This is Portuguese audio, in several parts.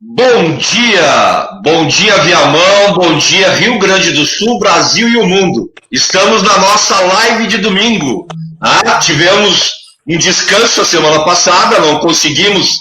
Bom dia Viamão, bom dia Rio Grande do Sul, Brasil e o mundo. Estamos na nossa live de domingo. Tivemos um descanso a semana passada, não conseguimos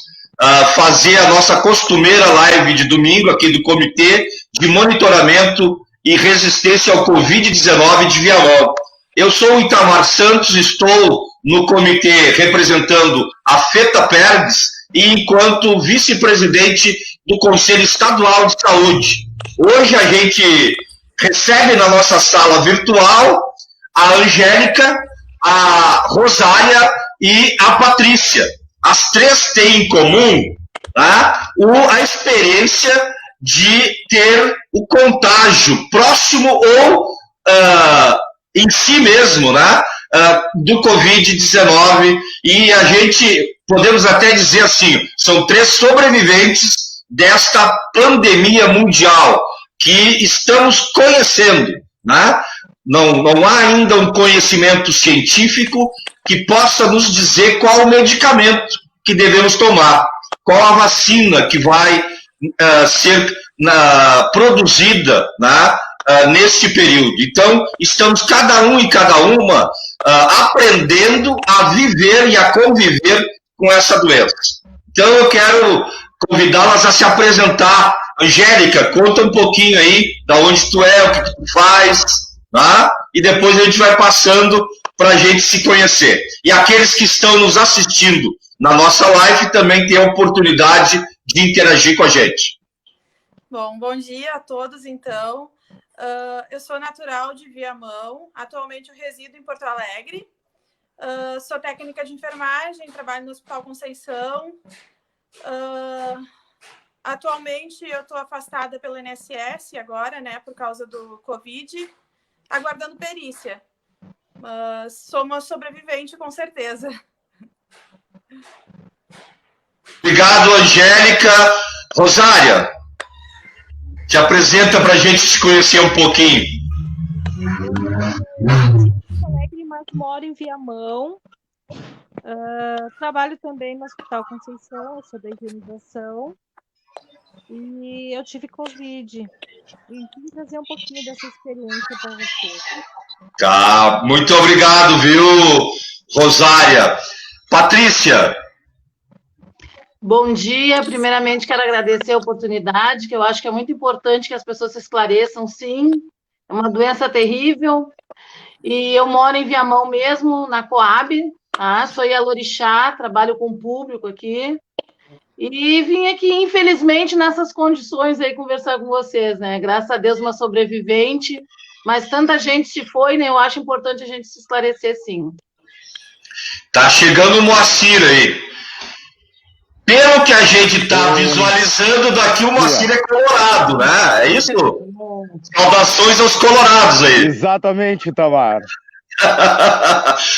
fazer a nossa costumeira live de domingo aqui do Comitê de Monitoramento e Resistência ao Covid-19 de Viamão. Eu sou o Itamar Santos, estou no comitê representando a FETA-PERGS e enquanto vice-presidente do Conselho Estadual de Saúde. Hoje a gente recebe na nossa sala virtual a Angélica, a Rosária e a Patrícia. As três têm em comum a experiência de ter o contágio próximo ou em si mesmo, do Covid-19, e a gente, podemos até dizer assim, são três sobreviventes desta pandemia mundial que estamos conhecendo, Não há ainda um conhecimento científico que possa nos dizer qual o medicamento que devemos tomar, qual a vacina que vai ser produzida, neste período. Então, estamos cada um e cada uma aprendendo a viver e a conviver com essa doença. Então, eu quero convidá-las a se apresentar. Angélica, conta um pouquinho aí de onde tu é, o que tu faz, e depois a gente vai passando para a gente se conhecer. E aqueles que estão nos assistindo na nossa live também têm a oportunidade de interagir com a gente. Bom dia a todos, então. Eu sou natural de Viamão, atualmente eu resido em Porto Alegre, sou técnica de enfermagem, trabalho no Hospital Conceição. Atualmente eu estou afastada pelo INSS agora, por causa do Covid, aguardando perícia, mas sou uma sobrevivente com certeza. Obrigado, Angélica. Rosária, te apresenta para a gente se conhecer um pouquinho. Sou alegre, mas moro em Viamão. Trabalho também no Hospital Conceição, eu sou da higienização. E eu tive Covid. E vim trazer um pouquinho dessa experiência para vocês. Tá, muito obrigado, viu, Rosária. Patrícia. Bom dia, primeiramente quero agradecer a oportunidade, que eu acho que é muito importante que as pessoas se esclareçam, sim, é uma doença terrível, e eu moro em Viamão mesmo, na Coab, sou Ialorixá, trabalho com o público aqui, e vim aqui, infelizmente, nessas condições aí conversar com vocês, graças a Deus, uma sobrevivente, mas tanta gente se foi, eu acho importante a gente se esclarecer, sim. Tá chegando o Moacir aí. Pelo que a gente está visualizando, daqui o Moacir é colorado, É isso? Saudações aos colorados aí. Exatamente, Tamar.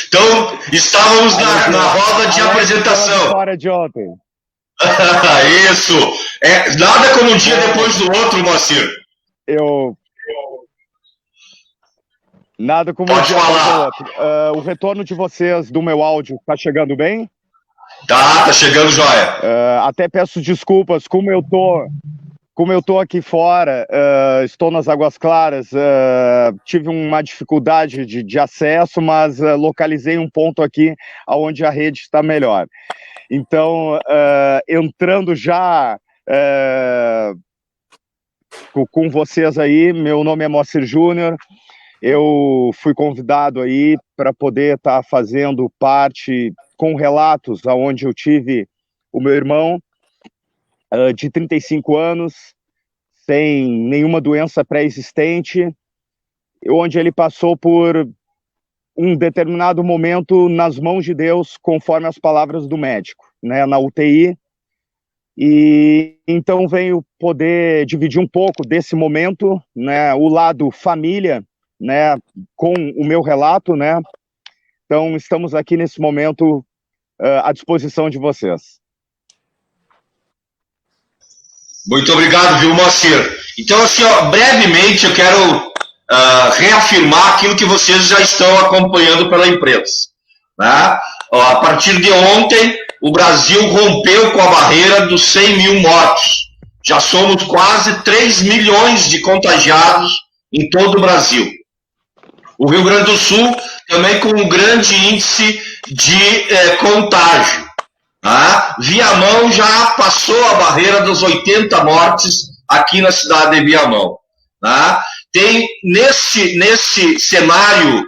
Então, estávamos na roda de apresentação. História de ontem. Isso. Nada como um dia depois do outro, Moacir. Nada como Pode um dia falar. depois do outro. O retorno de vocês do meu áudio está chegando bem? Tá chegando jóia. Até peço desculpas, como eu tô aqui fora, estou nas Águas Claras, tive uma dificuldade de acesso, mas localizei um ponto aqui onde a rede está melhor. Então, entrando já com vocês aí, meu nome é Moacir Júnior, eu fui convidado aí para poder estar fazendo parte com relatos onde eu tive o meu irmão de 35 anos, sem nenhuma doença pré-existente, onde ele passou por um determinado momento nas mãos de Deus, conforme as palavras do médico, na UTI, e então venho poder dividir um pouco desse momento, o lado família, com o meu relato, Então, estamos aqui nesse momento à disposição de vocês. Muito obrigado, viu, Moacir? Então, assim, brevemente, eu quero reafirmar aquilo que vocês já estão acompanhando pela imprensa. A partir de ontem, o Brasil rompeu com a barreira dos 100 mil mortos. Já somos quase 3 milhões de contagiados em todo o Brasil. O Rio Grande do Sul também com um grande índice de contágio. Tá? Viamão já passou a barreira das 80 mortes aqui na cidade de Viamão. Tá? Tem nesse cenário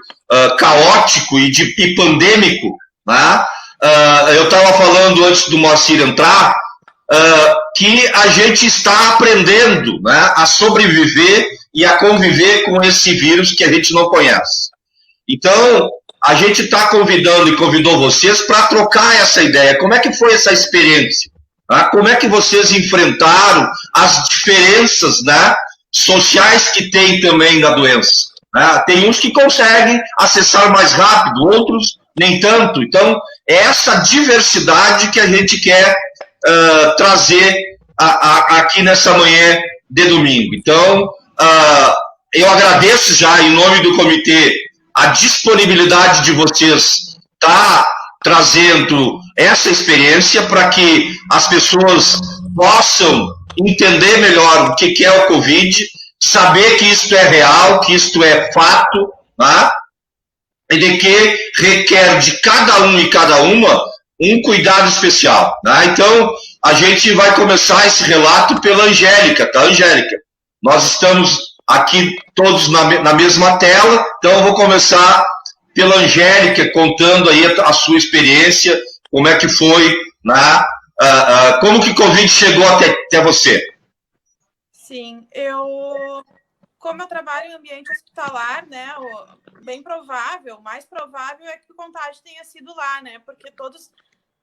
caótico e pandêmico, tá? Eu estava falando antes do Moacir entrar, que a gente está aprendendo, né, a sobreviver e a conviver com esse vírus que a gente não conhece. Então, a gente está convidando e convidou vocês para trocar essa ideia. Como é que foi essa experiência? Tá? Como é que vocês enfrentaram as diferenças, né, sociais que tem também da doença? Né? Tem uns que conseguem acessar mais rápido, outros nem tanto. Então, é essa diversidade que a gente quer trazer aqui nessa manhã de domingo. Então, eu agradeço já, em nome do comitê, a disponibilidade de vocês estar trazendo essa experiência para que as pessoas possam entender melhor o que é o Covid, saber que isto é real, que isto é fato, tá? E de que requer de cada um e cada uma um cuidado especial. Tá? Então, a gente vai começar esse relato pela Angélica, tá, Angélica? Nós estamos aqui todos na mesma tela, então eu vou começar pela Angélica, contando aí a sua experiência, como é que foi, né? Como que o Covid chegou até você? Sim, como eu trabalho em ambiente hospitalar, né, bem provável, mais provável é que o contágio tenha sido lá, né, porque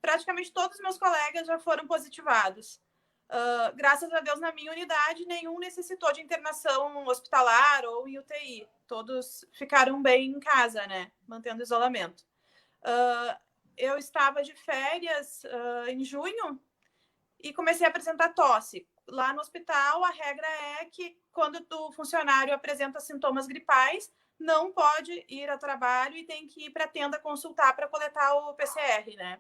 praticamente todos os meus colegas já foram positivados. Graças a Deus, na minha unidade, nenhum necessitou de internação hospitalar ou em UTI. Todos ficaram bem em casa, né, mantendo isolamento. Eu estava de férias em junho e comecei a apresentar tosse. Lá no hospital, a regra é que quando o funcionário apresenta sintomas gripais, não pode ir ao trabalho e tem que ir para a tenda consultar para coletar o PCR, né?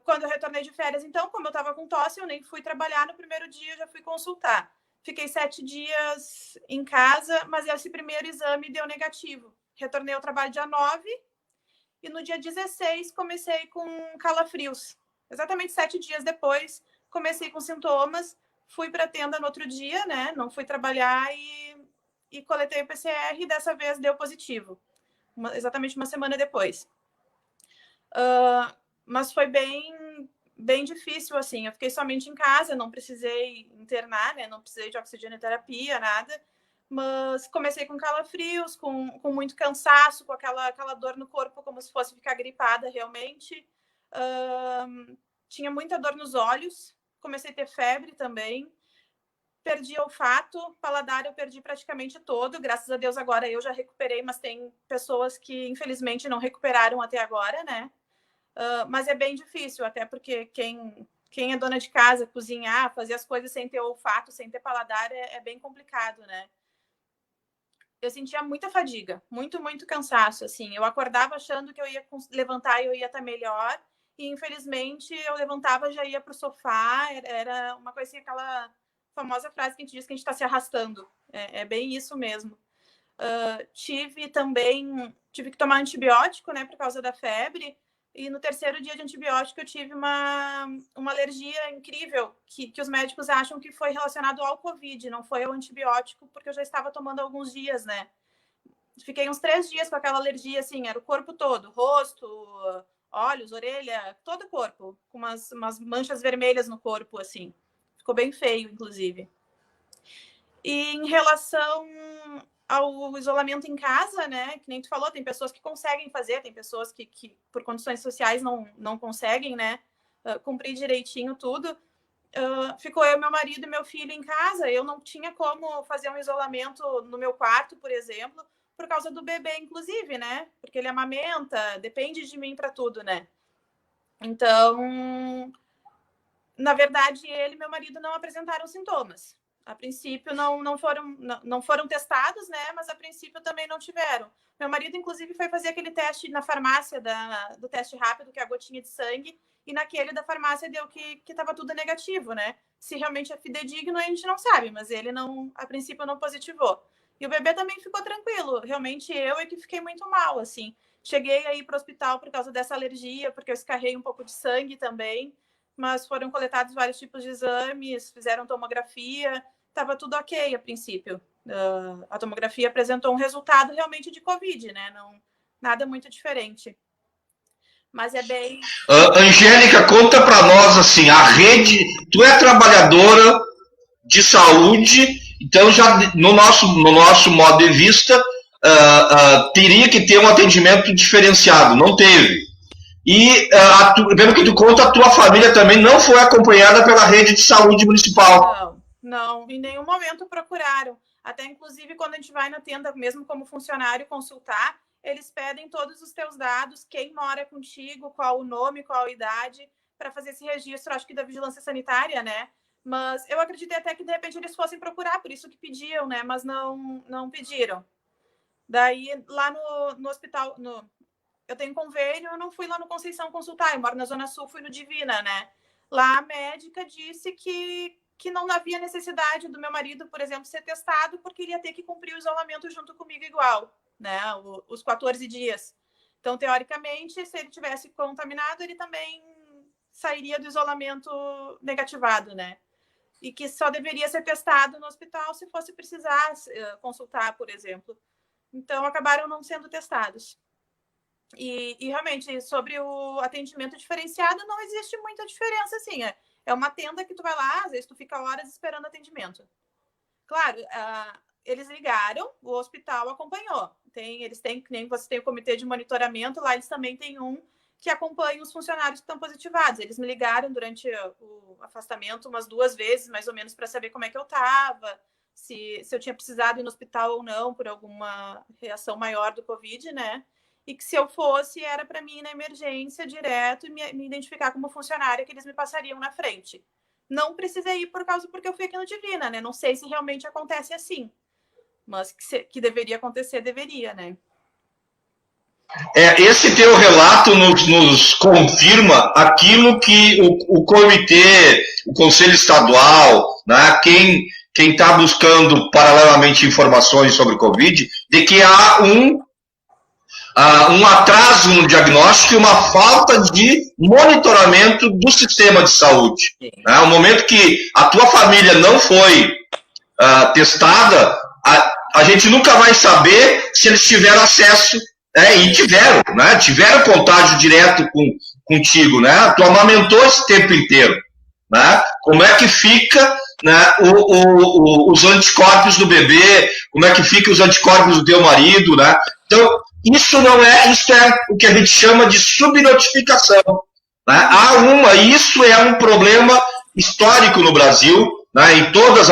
Quando eu retornei de férias, então, como eu estava com tosse, eu nem fui trabalhar no primeiro dia, já fui consultar. Fiquei 7 dias em casa, mas esse primeiro exame deu negativo. Retornei ao trabalho dia 9 e no dia 16 comecei com calafrios. Exatamente 7 dias depois, comecei com sintomas, fui para a tenda no outro dia, né? Não fui trabalhar e coletei o PCR e dessa vez deu positivo. Exatamente uma semana depois. Mas foi bem difícil, assim. Eu fiquei somente em casa, não precisei internar, né? Não precisei de oxigenoterapia, nada. Mas comecei com calafrios, com muito cansaço, com aquela dor no corpo, como se fosse ficar gripada realmente. Tinha muita dor nos olhos, comecei a ter febre também, perdi olfato, paladar eu perdi praticamente todo, graças a Deus agora eu já recuperei, mas tem pessoas que infelizmente não recuperaram até agora, né? Mas é bem difícil, até porque quem é dona de casa, cozinhar, fazer as coisas sem ter olfato, sem ter paladar, é bem complicado, né? Eu sentia muita fadiga, muito cansaço, assim. Eu acordava achando que eu ia levantar e eu ia estar melhor, e infelizmente eu levantava e já ia para o sofá, era uma coisa assim, aquela famosa frase que a gente diz que a gente está se arrastando. É bem isso mesmo. Tive que tomar antibiótico, né, por causa da febre, e no terceiro dia de antibiótico eu tive uma alergia incrível, que os médicos acham que foi relacionado ao Covid, não foi ao antibiótico, porque eu já estava tomando há alguns dias, né. Fiquei uns 3 dias com aquela alergia, assim, era o corpo todo, rosto, olhos, orelha, todo o corpo, com umas manchas vermelhas no corpo, assim. Ficou bem feio, inclusive. E em relação ao isolamento em casa, né, que nem tu falou, tem pessoas que conseguem fazer, tem pessoas que por condições sociais não conseguem, né, cumprir direitinho tudo. Ficou eu, meu marido e meu filho em casa. Eu não tinha como fazer um isolamento no meu quarto, por exemplo, por causa do bebê, inclusive, né, porque ele amamenta, depende de mim para tudo, né. Então, na verdade, ele e meu marido não apresentaram sintomas. A princípio não foram testados, né? Mas a princípio também não tiveram. Meu marido, inclusive, foi fazer aquele teste na farmácia do teste rápido, que é a gotinha de sangue, e naquele da farmácia deu que estava tudo negativo, né? Se realmente é fidedigno, a gente não sabe, mas ele não, a princípio, não positivou. E o bebê também ficou tranquilo. Realmente eu é que fiquei muito mal, assim. Cheguei aí para o hospital por causa dessa alergia, porque eu escarrei um pouco de sangue também, mas foram coletados vários tipos de exames, fizeram tomografia, estava tudo ok a princípio. A tomografia apresentou um resultado realmente de Covid, né? Não, nada muito diferente. Mas é bem... Angélica, conta para nós, assim, a rede... Tu é trabalhadora de saúde, então já no nosso modo de vista, teria que ter um atendimento diferenciado, não teve. E, pelo que tu conta, a tua família também não foi acompanhada pela rede de saúde municipal. Não, em nenhum momento procuraram. Até, inclusive, quando a gente vai na tenda, mesmo como funcionário, consultar, eles pedem todos os teus dados, quem mora contigo, qual o nome, qual a idade, para fazer esse registro, acho que da vigilância sanitária, né? Mas eu acreditei até que, de repente, eles fossem procurar, por isso que pediam, né? Mas não pediram. Daí, lá no hospital, eu tenho convênio, eu não fui lá no Conceição consultar, eu moro na Zona Sul, fui no Divina, né? Lá a médica disse que não havia necessidade do meu marido, por exemplo, ser testado, porque ele ia ter que cumprir o isolamento junto comigo igual, né? Os 14 dias. Então, teoricamente, se ele tivesse contaminado, ele também sairia do isolamento negativado, né? E que só deveria ser testado no hospital se fosse precisar consultar, por exemplo. Então, acabaram não sendo testados. E realmente, sobre o atendimento diferenciado, não existe muita diferença, assim. É uma tenda que tu vai lá, às vezes tu fica horas esperando atendimento. Claro, eles ligaram, o hospital acompanhou. Eles têm, que nem você tem o comitê de monitoramento, lá eles também têm um que acompanha os funcionários que estão positivados. Eles me ligaram durante o afastamento umas 2 vezes, mais ou menos, para saber como é que eu estava, se eu tinha precisado ir no hospital ou não, por alguma reação maior do Covid, né? E que se eu fosse, era para mim ir na emergência direto e me identificar como funcionária, que eles me passariam na frente. Não precisei ir porque eu fui aqui no Divina, né? Não sei se realmente acontece assim, mas que deveria acontecer, deveria, né? Esse teu relato nos confirma aquilo que o comitê, o Conselho Estadual, né, quem está buscando paralelamente informações sobre Covid, de que há um atraso no diagnóstico e uma falta de monitoramento do sistema de saúde. Né? No momento que a tua família não foi testada, a gente nunca vai saber se eles tiveram acesso, e tiveram contágio direto contigo, né? Tu amamentou esse tempo inteiro, né? Como é que fica, né, os anticorpos do bebê, como é que fica os anticorpos do teu marido, né? Então, isso é o que a gente chama de subnotificação, né? Isso é um problema histórico no Brasil, né? Em todas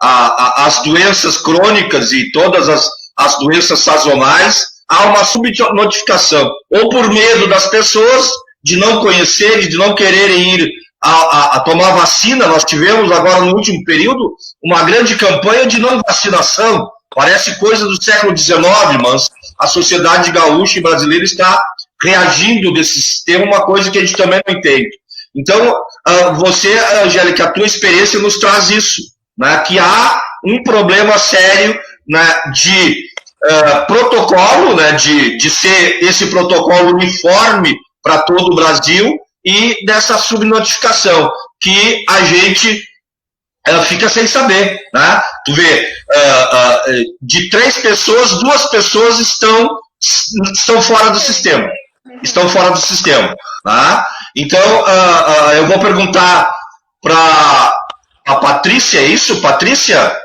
as doenças crônicas e todas as doenças sazonais, há uma subnotificação, ou por medo das pessoas de não conhecerem, de não quererem ir a tomar vacina. Nós tivemos agora no último período uma grande campanha de não vacinação, parece coisa do século XIX, mas a sociedade gaúcha e brasileira está reagindo desse sistema, uma coisa que a gente também não entende. Então, você, Angélica, a tua experiência nos traz isso, né, que há um problema sério, né, de protocolo, né, de ser esse protocolo uniforme para todo o Brasil e dessa subnotificação que a gente fica sem saber, né? Tu vê, de 3 pessoas, 2 pessoas estão fora do sistema. Estão fora do sistema. Tá? Então, eu vou perguntar para a Patrícia, é isso, Patrícia?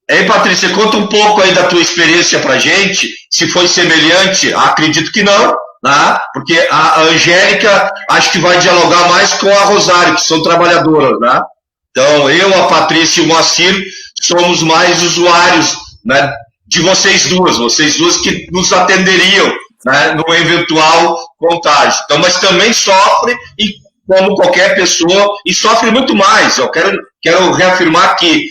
Ei, Patrícia, conta um pouco aí da tua experiência para a gente, se foi semelhante, acredito que não, né? Porque a Angélica acho que vai dialogar mais com a Rosário, que são trabalhadoras, né? Então, eu, a Patrícia e o Moacir somos mais usuários, né, de vocês duas que nos atenderiam, né, no eventual contágio. Então, mas também sofre, e como qualquer pessoa, e sofre muito mais. Eu quero reafirmar que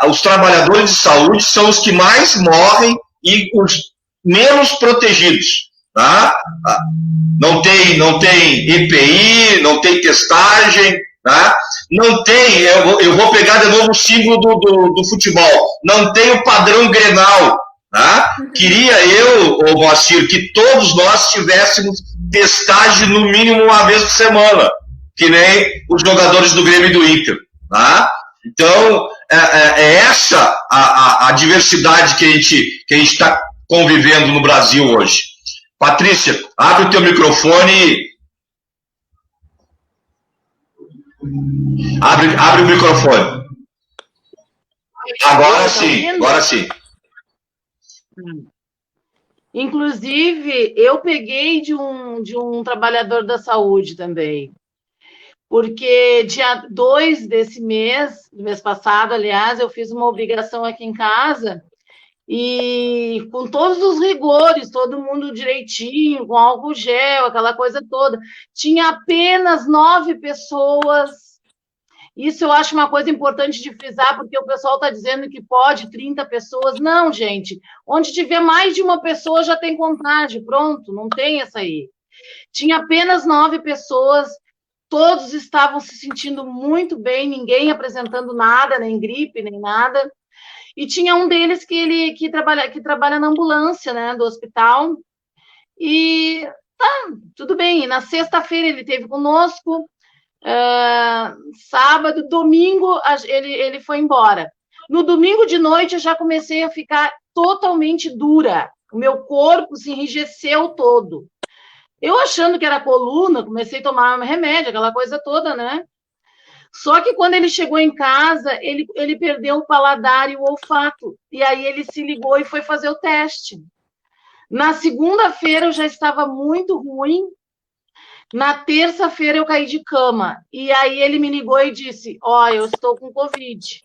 os trabalhadores de saúde são os que mais morrem e os menos protegidos. Tá? Não não tem EPI, não tem testagem, tá? Não tem, eu vou pegar de novo o símbolo do futebol, não tem o padrão Grenal, tá? Queria eu, Moacir, que todos nós tivéssemos testagem no mínimo uma vez por semana, que nem os jogadores do Grêmio e do Inter, tá? Então, é essa a diversidade que a gente está convivendo no Brasil hoje. Patrícia, abre o teu microfone. Abre o microfone. Agora sim, agora sim. Inclusive, eu peguei de um trabalhador da saúde também. Porque dia 2 desse mês, do mês passado, aliás, eu fiz uma obrigação aqui em casa e com todos os rigores, todo mundo direitinho, com álcool gel, aquela coisa toda. Tinha apenas 9 pessoas. Isso eu acho uma coisa importante de frisar, porque o pessoal está dizendo que pode 30 pessoas. Não, gente. Onde tiver mais de uma pessoa já tem contágio. Pronto, não tem essa aí. Tinha apenas 9 pessoas. Todos estavam se sentindo muito bem, ninguém apresentando nada, nem gripe, nem nada. E tinha um deles que trabalha na ambulância, né, do hospital. E tá, tudo bem. E na sexta-feira ele esteve conosco, sábado, domingo ele foi embora. No domingo de noite eu já comecei a ficar totalmente dura. O meu corpo se enrijeceu todo. Eu achando que era coluna, comecei a tomar remédio, aquela coisa toda, né? Só que quando ele chegou em casa, ele perdeu o paladar e o olfato. E aí ele se ligou e foi fazer o teste. Na segunda-feira eu já estava muito ruim. Na terça-feira eu caí de cama. E aí ele me ligou e disse, eu estou com Covid.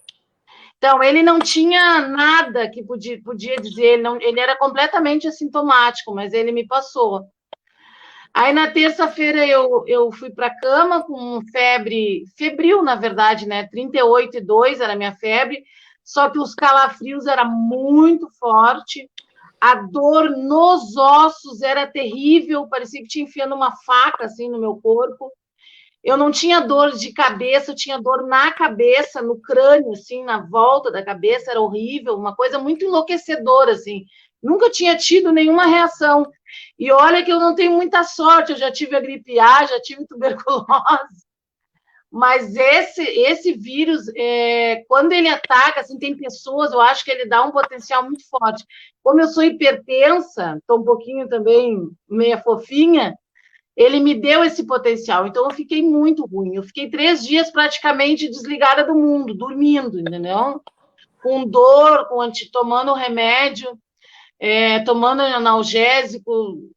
Então, ele não tinha nada que podia dizer, ele era completamente assintomático, mas ele me passou. Aí, na terça-feira, eu fui para a cama com febril, na verdade, né? 38,2 era a minha febre, só que os calafrios eram muito fortes, a dor nos ossos era terrível, parecia que tinha enfiando uma faca, assim, no meu corpo. Eu não tinha dor de cabeça, eu tinha dor na cabeça, no crânio, assim, na volta da cabeça, era horrível, uma coisa muito enlouquecedora, assim. Nunca tinha tido nenhuma reação. E olha que eu não tenho muita sorte, eu já tive a gripe A, já tive tuberculose. Mas esse vírus, quando ele ataca, assim, tem pessoas, eu acho que ele dá um potencial muito forte. Como eu sou hipertensa, estou um pouquinho também meia fofinha, ele me deu esse potencial. Então, eu fiquei muito ruim. Eu fiquei 3 dias praticamente desligada do mundo, dormindo, entendeu? Com dor, tomando remédio, tomando analgésico.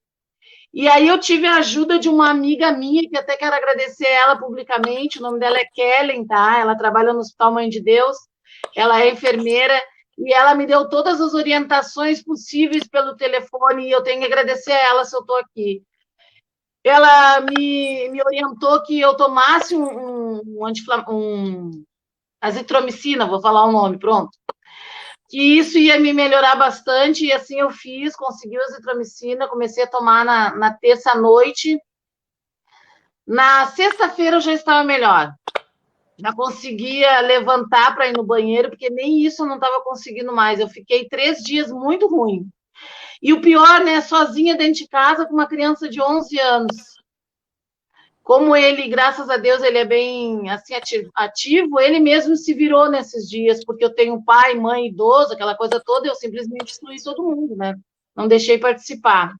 E aí eu tive a ajuda de uma amiga minha, que até quero agradecer ela publicamente, o nome dela é Kellen, tá? Ela trabalha no Hospital Mãe de Deus, ela é enfermeira, e ela me deu todas as orientações possíveis pelo telefone, e eu tenho que agradecer a ela se eu estou aqui. Ela me orientou que eu tomasse azitromicina, vou falar o nome, pronto. Que isso ia me melhorar bastante, e assim eu fiz, consegui a azitromicina, comecei a tomar na terça-noite. Na sexta-feira eu já estava melhor. Já conseguia levantar para ir no banheiro, porque nem isso eu não estava conseguindo mais. Eu fiquei 3 dias muito ruim. E o pior, né, sozinha dentro de casa com uma criança de 11 anos. Como ele, graças a Deus, ele é bem assim, ativo, ele mesmo se virou nesses dias, porque eu tenho pai, mãe, idoso, aquela coisa toda, eu simplesmente excluí todo mundo, né? Não deixei participar.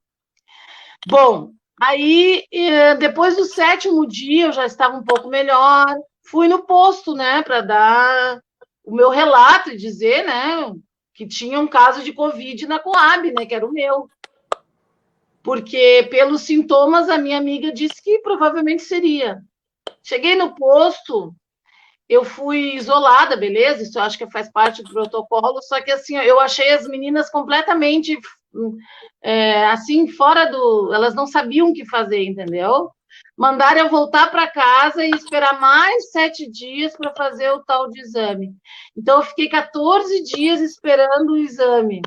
Bom, aí, depois do 7º dia, eu já estava um pouco melhor, fui no posto, né, para dar o meu relato e dizer, né, que tinha um caso de Covid na Coab, né, que era o meu. Porque, pelos sintomas, a minha amiga disse que provavelmente seria. Cheguei no posto, eu fui isolada, beleza? Isso eu acho que faz parte do protocolo, só que, assim, eu achei as meninas completamente, assim, fora do... Elas não sabiam o que fazer, entendeu? Mandaram eu voltar para casa e esperar mais 7 dias para fazer o tal de exame. Então, eu fiquei 14 dias esperando o exame.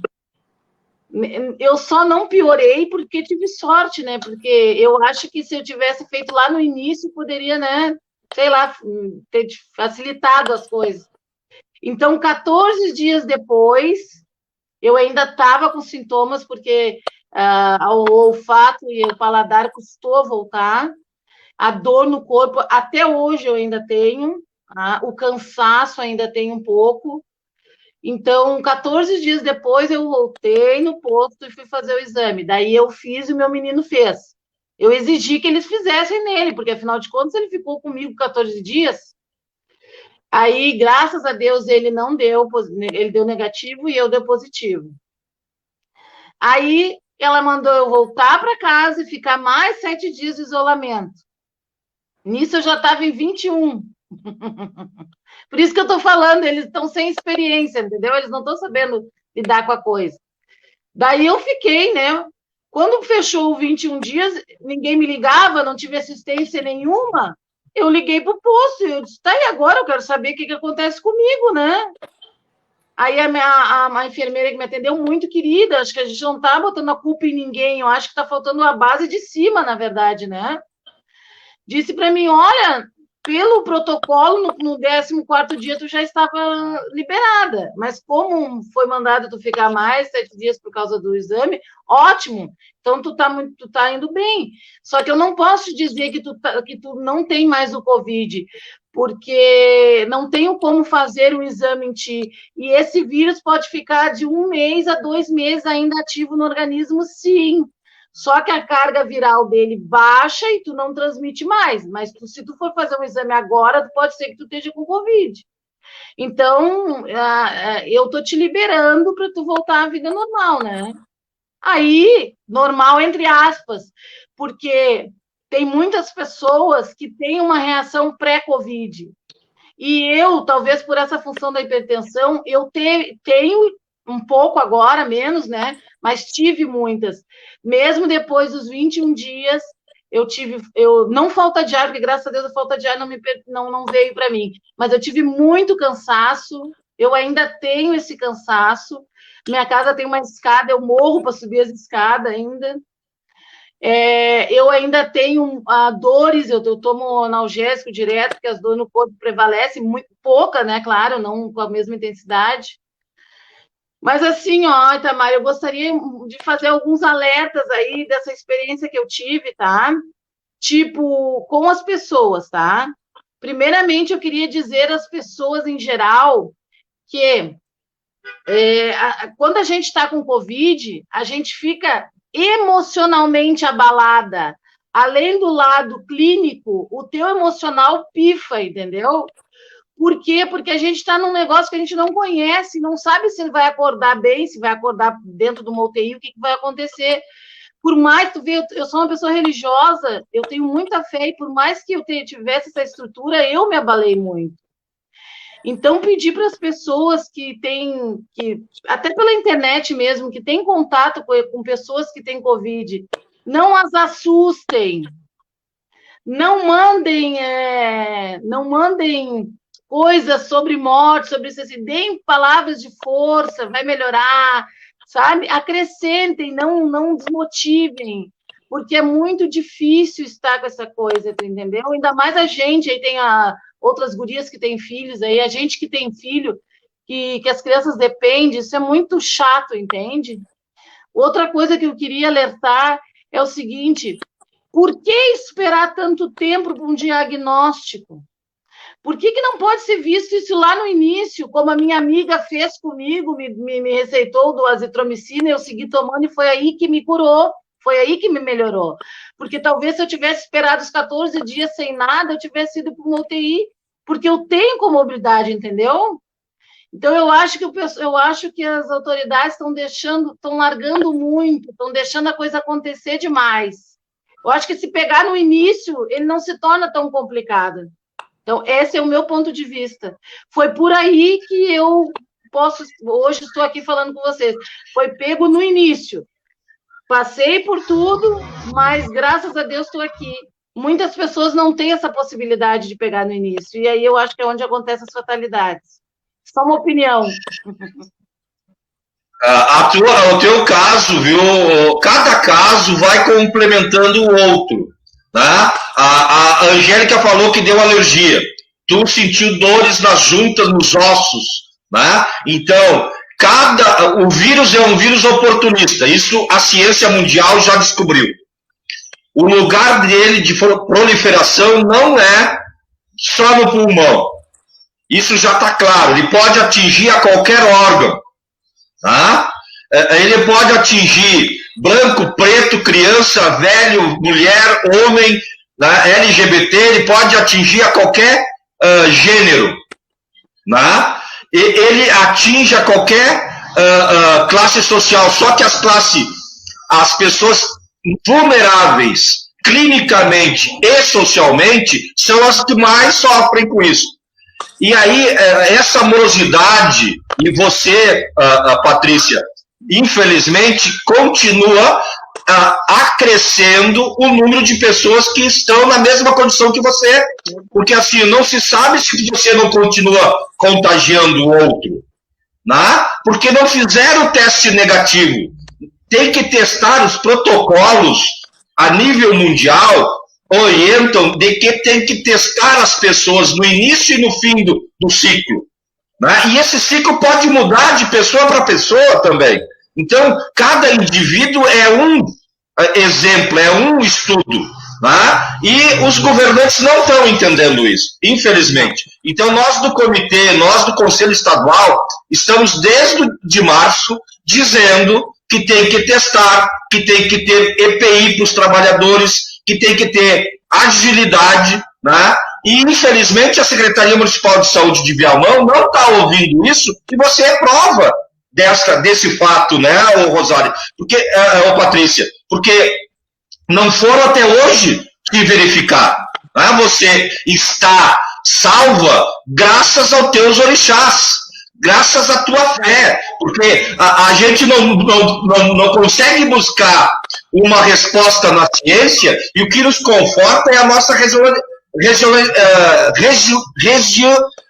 Eu só não piorei porque tive sorte, né? Porque eu acho que se eu tivesse feito lá no início, poderia, né? Sei lá, ter facilitado as coisas. Então, 14 dias depois, eu ainda estava com sintomas, porque o olfato e o paladar custou voltar. A dor no corpo, até hoje eu ainda tenho. Tá? O cansaço ainda tem um pouco. Então, 14 dias depois, eu voltei no posto e fui fazer o exame. Daí eu fiz e o meu menino fez. Eu exigi que eles fizessem nele, porque afinal de contas ele ficou comigo 14 dias. Aí, graças a Deus, ele não deu, ele deu negativo e eu deu positivo. Aí ela mandou eu voltar para casa e ficar mais 7 dias de isolamento. Nisso eu já estava em 21. Por isso que eu estou falando, eles estão sem experiência, entendeu? Eles não estão sabendo lidar com a coisa. Daí eu fiquei, né? Quando fechou 21 dias, ninguém me ligava, não tive assistência nenhuma. Eu liguei para o posto, eu disse, tá, e agora? Eu quero saber o que acontece comigo, né? Aí a enfermeira que me atendeu, muito querida, acho que a gente não está botando a culpa em ninguém, eu acho que está faltando a base de cima, na verdade, né? Disse para mim, olha, pelo protocolo, no 14º dia, tu já estava liberada, mas como foi mandado tu ficar mais 7 dias por causa do exame, ótimo, então tu tá indo bem. Só que eu não posso te dizer que tu não tem mais o Covid, porque não tenho como fazer um exame em ti, e esse vírus pode ficar de 1 mês a 2 meses ainda ativo no organismo, sim. Só que a carga viral dele baixa e tu não transmite mais. Mas se tu for fazer um exame agora, pode ser que tu esteja com Covid. Então, eu tô te liberando para tu voltar à vida normal, né? Aí, normal entre aspas, porque tem muitas pessoas que têm uma reação pré-Covid. E eu, talvez por essa função da hipertensão, eu tenho um pouco agora, menos, né? Mas tive muitas. Mesmo depois dos 21 dias, não falta de ar, porque graças a Deus a falta de ar não veio para mim, mas eu tive muito cansaço, eu ainda tenho esse cansaço. Minha casa tem uma escada, eu morro para subir as escadas ainda. Eu ainda tenho dores, eu tomo analgésico direto, porque as dores no corpo prevalecem, muito pouca, né? Claro, não com a mesma intensidade. Mas assim, ó, Itamar, eu gostaria de fazer alguns alertas aí dessa experiência que eu tive, tá? Tipo, com as pessoas, tá? Primeiramente, eu queria dizer às pessoas em geral que quando a gente está com Covid, a gente fica emocionalmente abalada. Além do lado clínico, o teu emocional pifa, entendeu? Por quê? Porque a gente está num negócio que a gente não conhece, não sabe se vai acordar bem, se vai acordar dentro de uma UTI, o que vai acontecer. Por mais, tu vê, eu sou uma pessoa religiosa, eu tenho muita fé, e por mais que eu tivesse essa estrutura, eu me abalei muito. Então, pedir para as pessoas que têm, até pela internet mesmo, que têm contato com pessoas que têm Covid, não as assustem, não mandem coisas sobre morte, sobre isso, assim, deem palavras de força, vai melhorar, sabe? Acrescentem, não desmotivem, porque é muito difícil estar com essa coisa, tu entendeu? Ainda mais a gente, aí tem outras gurias que têm filhos, aí a gente que tem filho, que as crianças dependem, isso é muito chato, entende? Outra coisa que eu queria alertar é o seguinte, por que esperar tanto tempo para um diagnóstico? Por que não pode ser visto isso lá no início, como a minha amiga fez comigo, me receitou do azitromicina, eu segui tomando e foi aí que me curou, foi aí que me melhorou. Porque talvez se eu tivesse esperado os 14 dias sem nada, eu tivesse ido para uma UTI, porque eu tenho comorbidade, entendeu? Então, eu acho que as autoridades estão largando muito, estão deixando a coisa acontecer demais. Eu acho que se pegar no início, ele não se torna tão complicado. Então, esse é o meu ponto de vista. Foi por aí que eu hoje estou aqui falando com vocês. Foi pego no início. Passei por tudo, mas graças a Deus estou aqui. Muitas pessoas não têm essa possibilidade de pegar no início, e aí eu acho que é onde acontecem as fatalidades. Só uma opinião. O teu caso, viu? Cada caso vai complementando o outro. Né? A Angélica falou que deu alergia. Tu sentiu dores nas juntas, nos ossos. Né? Então, o vírus é um vírus oportunista. Isso a ciência mundial já descobriu. O lugar dele de proliferação não é só no pulmão. Isso já está claro. Ele pode atingir a qualquer órgão. Tá? Ele pode atingir branco, preto, criança, velho, mulher, homem, né? LGBT, ele pode atingir a qualquer gênero. Né? Ele atinge a qualquer classe social, só que as pessoas vulneráveis, clinicamente e socialmente, são as que mais sofrem com isso. E aí, essa morosidade, e você, Patrícia, infelizmente, continua acrescendo o número de pessoas que estão na mesma condição que você, porque assim, não se sabe se você não continua contagiando o outro, né? Porque não fizeram o teste negativo. Tem que testar os protocolos a nível mundial, orientam de que tem que testar as pessoas no início e no fim do ciclo. Né? E esse ciclo pode mudar de pessoa para pessoa também. Então, cada indivíduo é um exemplo, é um estudo. Né? E os governantes não estão entendendo isso, infelizmente. Então, nós do comitê, nós do Conselho Estadual, estamos desde de março dizendo que tem que testar, que tem que ter EPI para os trabalhadores, que tem que ter agilidade, né? E, infelizmente, a Secretaria Municipal de Saúde de Viamão não está ouvindo isso, e você é prova desse fato, né, Rosário? Porque, Patrícia, porque não foram até hoje se verificar. Né? Você está salva graças aos teus orixás, graças à tua fé, porque a gente não consegue buscar uma resposta na ciência, e o que nos conforta é a nossa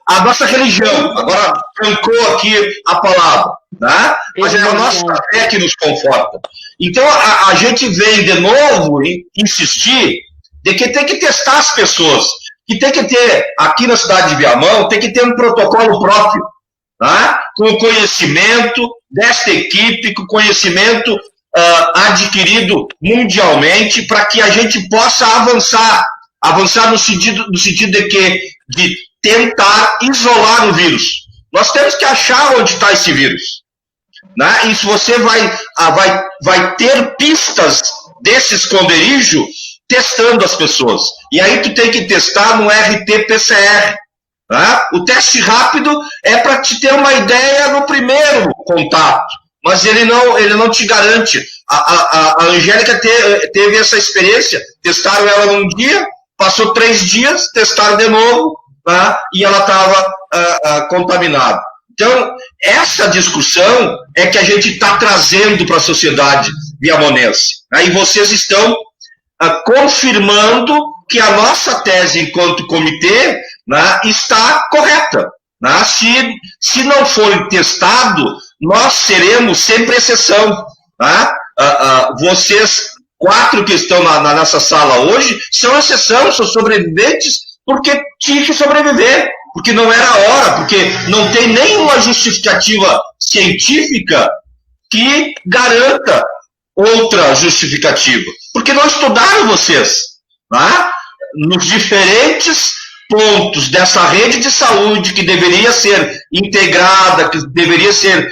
a nossa religião. Agora trancou aqui a palavra, né? Mas é a nossa fé que nos conforta. Então a gente vem de novo insistir de que tem que testar as pessoas, que tem que ter, aqui na cidade de Viamão, tem que ter um protocolo próprio, tá? Com conhecimento desta equipe, com conhecimento adquirido mundialmente, para que a gente possa avançar no sentido de tentar isolar o vírus. Nós temos que achar onde está esse vírus. Né? E se você vai ter pistas desse esconderijo testando as pessoas. E aí tu tem que testar no RT-PCR. Né? O teste rápido é para te ter uma ideia no primeiro contato, mas ele não te garante. A Angélica teve essa experiência, testaram ela num dia, passou 3 dias, testaram de novo, né? E ela estava contaminada. Então, essa discussão é que a gente está trazendo para a sociedade viamonense. Né? E vocês estão confirmando que a nossa tese enquanto comitê, né, está correta. Né? Se não for testado, nós seremos sempre exceção. Né? Vocês 4 que estão na nossa sala hoje são exceção, são sobreviventes porque tinha que sobreviver, porque não era a hora, porque não tem nenhuma justificativa científica que garanta outra justificativa. Porque não estudaram vocês, né? Nos diferentes pontos dessa rede de saúde que deveria ser integrada, que deveria ser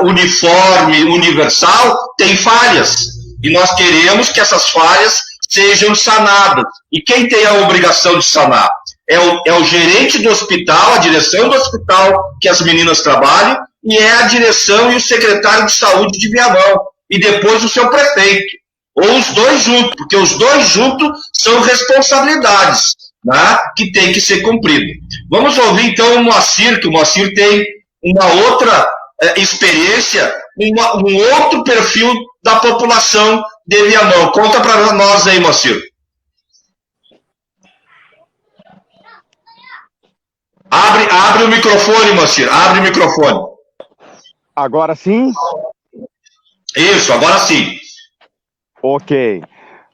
uniforme, universal, tem falhas. E nós queremos que essas falhas sejam sanadas. E quem tem a obrigação de sanar? É o gerente do hospital, a direção do hospital que as meninas trabalham, e é a direção e o secretário de saúde de Viamão. E depois o seu prefeito. Ou os dois juntos, porque os dois juntos são responsabilidades, né, que tem que ser cumprido. Vamos ouvir então o Moacir, que o Moacir tem uma outra experiência, um outro perfil da população de Viamão. Conta para nós aí, Moacir. Abre o microfone, Moacir. Abre o microfone. Agora sim? Isso, agora sim. Ok.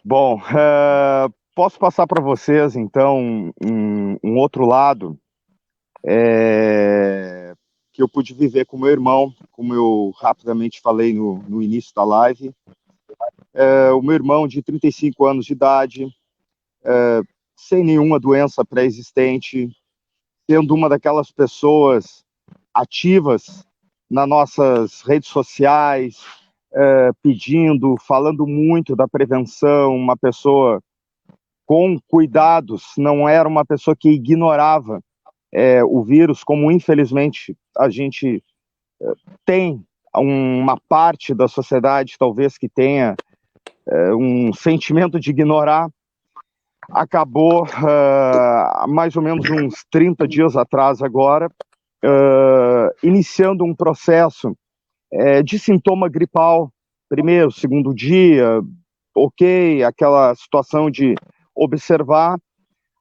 Bom, posso passar para vocês, então, um outro lado que eu pude viver com meu irmão, como eu rapidamente falei no início da live. O meu irmão, de 35 anos de idade, sem nenhuma doença pré-existente, sendo uma daquelas pessoas ativas nas nossas redes sociais, pedindo, falando muito da prevenção, uma pessoa com cuidados, não era uma pessoa que ignorava o vírus, como infelizmente a gente tem uma parte da sociedade, talvez, que tenha um sentimento de ignorar. Acabou, mais ou menos uns 30 dias atrás agora, iniciando um processo de sintoma gripal, primeiro, segundo dia, ok, aquela situação de observar,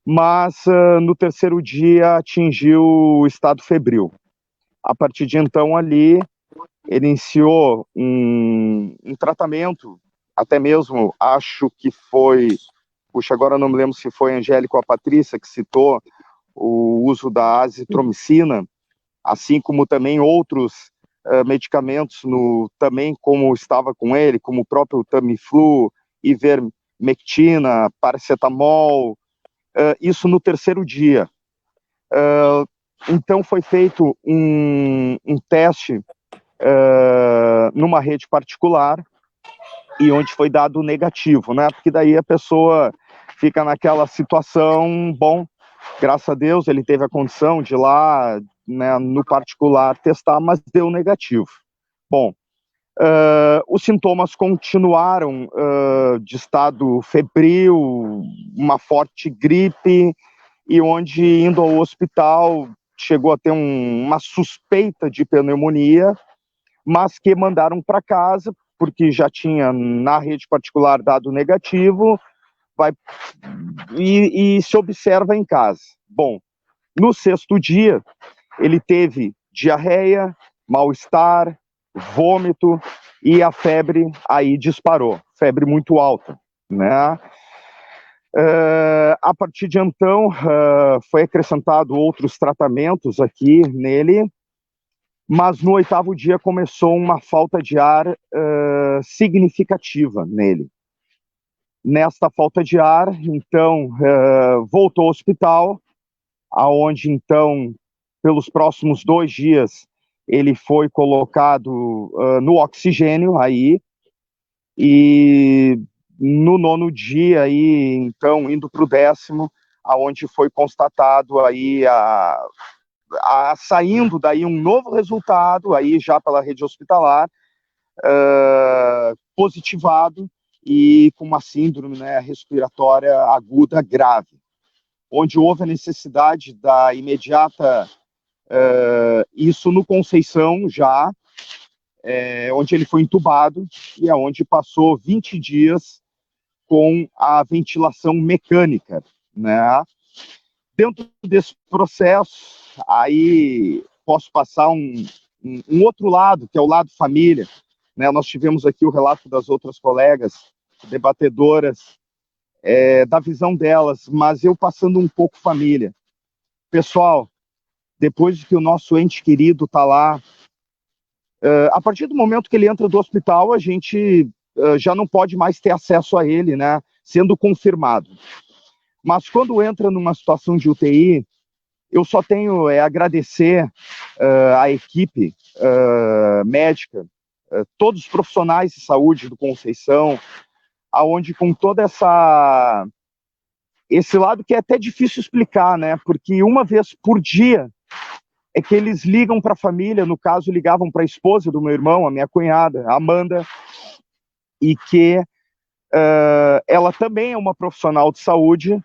mas no terceiro dia atingiu o estado febril. A partir de então, ali, ele iniciou um tratamento, até mesmo, acho que foi, puxa, agora não me lembro se foi a Angélica ou a Patrícia que citou o uso da azitromicina, assim como também outros medicamentos, também como estava com ele, como o próprio Tamiflu, ivermectina, paracetamol, isso no terceiro dia. Então foi feito um teste numa rede particular e onde foi dado negativo, né? Porque daí a pessoa fica naquela situação, bom, graças a Deus ele teve a condição de ir lá, né, no particular testar, mas deu negativo. Bom, os sintomas continuaram de estado febril, uma forte gripe, e onde, indo ao hospital, chegou a ter uma suspeita de pneumonia, mas que mandaram para casa, porque já tinha na rede particular dado negativo, e se observa em casa. Bom, no sexto dia, ele teve diarreia, mal-estar, vômito, e a febre aí disparou, febre muito alta, né? A partir de então, foi acrescentado outros tratamentos aqui nele, mas no oitavo dia começou uma falta de ar significativa nele. Nesta falta de ar, então, voltou ao hospital, aonde então, pelos próximos 2 dias, ele foi colocado no oxigênio aí, e no 9º dia aí, então, indo para o 10º, aonde foi constatado aí saindo daí um novo resultado aí já pela rede hospitalar, positivado e com uma síndrome, né, respiratória aguda grave, onde houve a necessidade da imediata, isso no Conceição já, onde ele foi entubado e aonde passou 20 dias com a ventilação mecânica, né? Dentro desse processo, aí posso passar um outro lado, que é o lado família, né? Nós tivemos aqui o relato das outras colegas debatedoras, da visão delas, mas eu passando um pouco família. Pessoal, depois que o nosso ente querido está lá, a partir do momento que ele entra do hospital, a gente já não pode mais ter acesso a ele, né? Sendo confirmado. Mas quando entra numa situação de UTI, eu só tenho a agradecer à equipe médica, todos os profissionais de saúde do Conceição, aonde com toda esse lado que é até difícil explicar, né? Porque uma vez por dia é que eles ligam para a família, no caso ligavam para a esposa do meu irmão, a minha cunhada, a Amanda, e que ela também é uma profissional de saúde,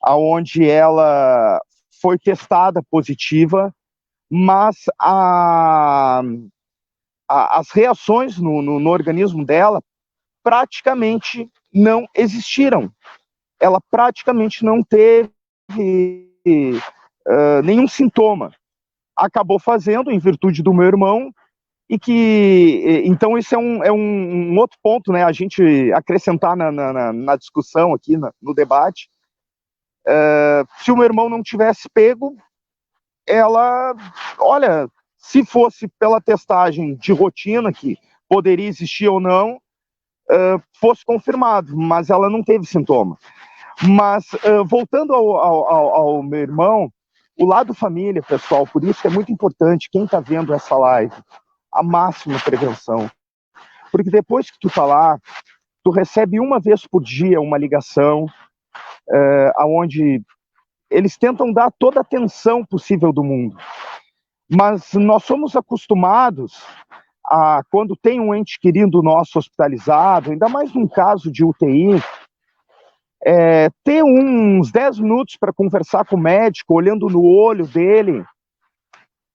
aonde ela foi testada positiva, mas as reações no organismo dela praticamente não existiram. Ela praticamente não teve nenhum sintoma. Acabou fazendo, em virtude do meu irmão, e que, então, isso é um outro ponto, né, a gente acrescentar na discussão aqui, no debate. Se o meu irmão não tivesse pego, ela, olha, se fosse pela testagem de rotina, que poderia existir ou não, fosse confirmado, mas ela não teve sintoma. Mas, voltando ao meu irmão, o lado família, pessoal, por isso que é muito importante, quem está vendo essa live, a máxima prevenção. Porque depois que tu tá lá, tu recebe uma vez por dia uma ligação, onde eles tentam dar toda a atenção possível do mundo. Mas nós somos acostumados a, quando tem um ente querido nosso hospitalizado, ainda mais num caso de UTI, ter uns 10 minutos para conversar com o médico, olhando no olho dele.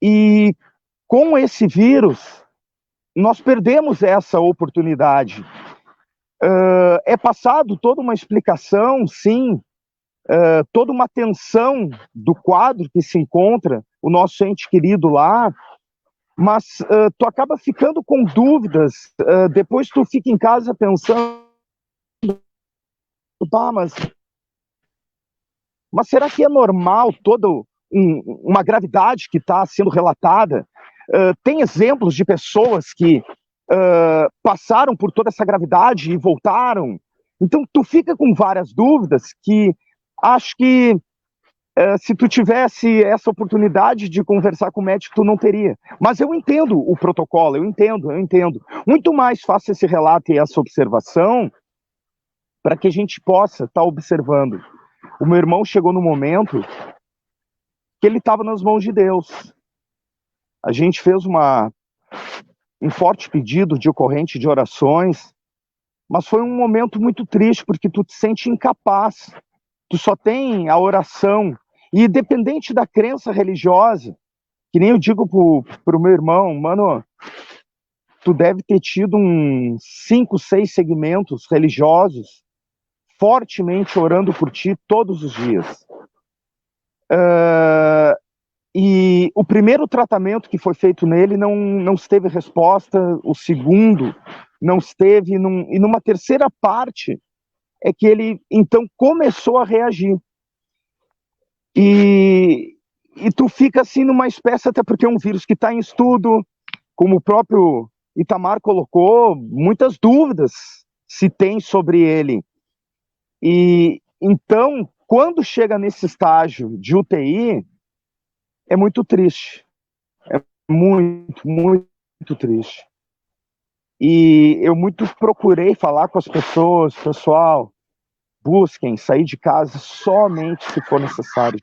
E com esse vírus, nós perdemos essa oportunidade. É passado toda uma explicação, sim, toda uma atenção do quadro que se encontra o nosso ente querido lá, mas tu acaba ficando com dúvidas, depois tu fica em casa pensando, mas será que é normal toda uma gravidade que está sendo relatada? Tem exemplos de pessoas que passaram por toda essa gravidade e voltaram. Então tu fica com várias dúvidas que acho que se tu tivesse essa oportunidade de conversar com o médico, tu não teria. Mas eu entendo o protocolo, eu entendo. Muito mais faço esse relato e essa observação para que a gente possa estar observando. O meu irmão chegou no momento que ele estava nas mãos de Deus. A gente fez um forte pedido de ocorrente de orações, mas foi um momento muito triste, porque tu te sente incapaz. Tu só tem a oração. E independente da crença religiosa, que nem eu digo pro meu irmão, mano, tu deve ter tido uns 5, 6 segmentos religiosos fortemente orando por ti todos os dias. E o primeiro tratamento que foi feito nele não teve resposta, o segundo não esteve, e numa terceira parte é que ele então começou a reagir. E tu fica assim numa espécie, até porque é um vírus que está em estudo, como o próprio Itamar colocou, muitas dúvidas se tem sobre ele. E então, quando chega nesse estágio de UTI, é muito triste. É muito, muito triste. E eu muito procurei falar com as pessoas, pessoal, busquem sair de casa somente se for necessário.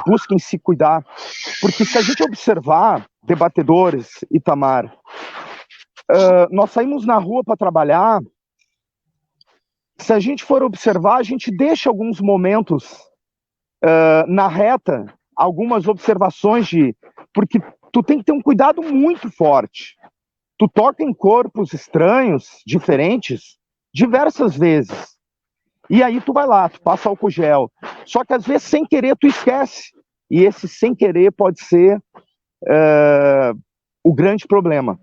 Busquem se cuidar. Porque se a gente observar, debatedores, Itamar, nós saímos na rua para trabalhar, se a gente for observar, a gente deixa alguns momentos na reta, algumas observações porque tu tem que ter um cuidado muito forte. Tu toca em corpos estranhos, diferentes, diversas vezes. E aí tu vai lá, tu passa álcool gel. Só que às vezes sem querer tu esquece. E esse sem querer pode ser o grande problema.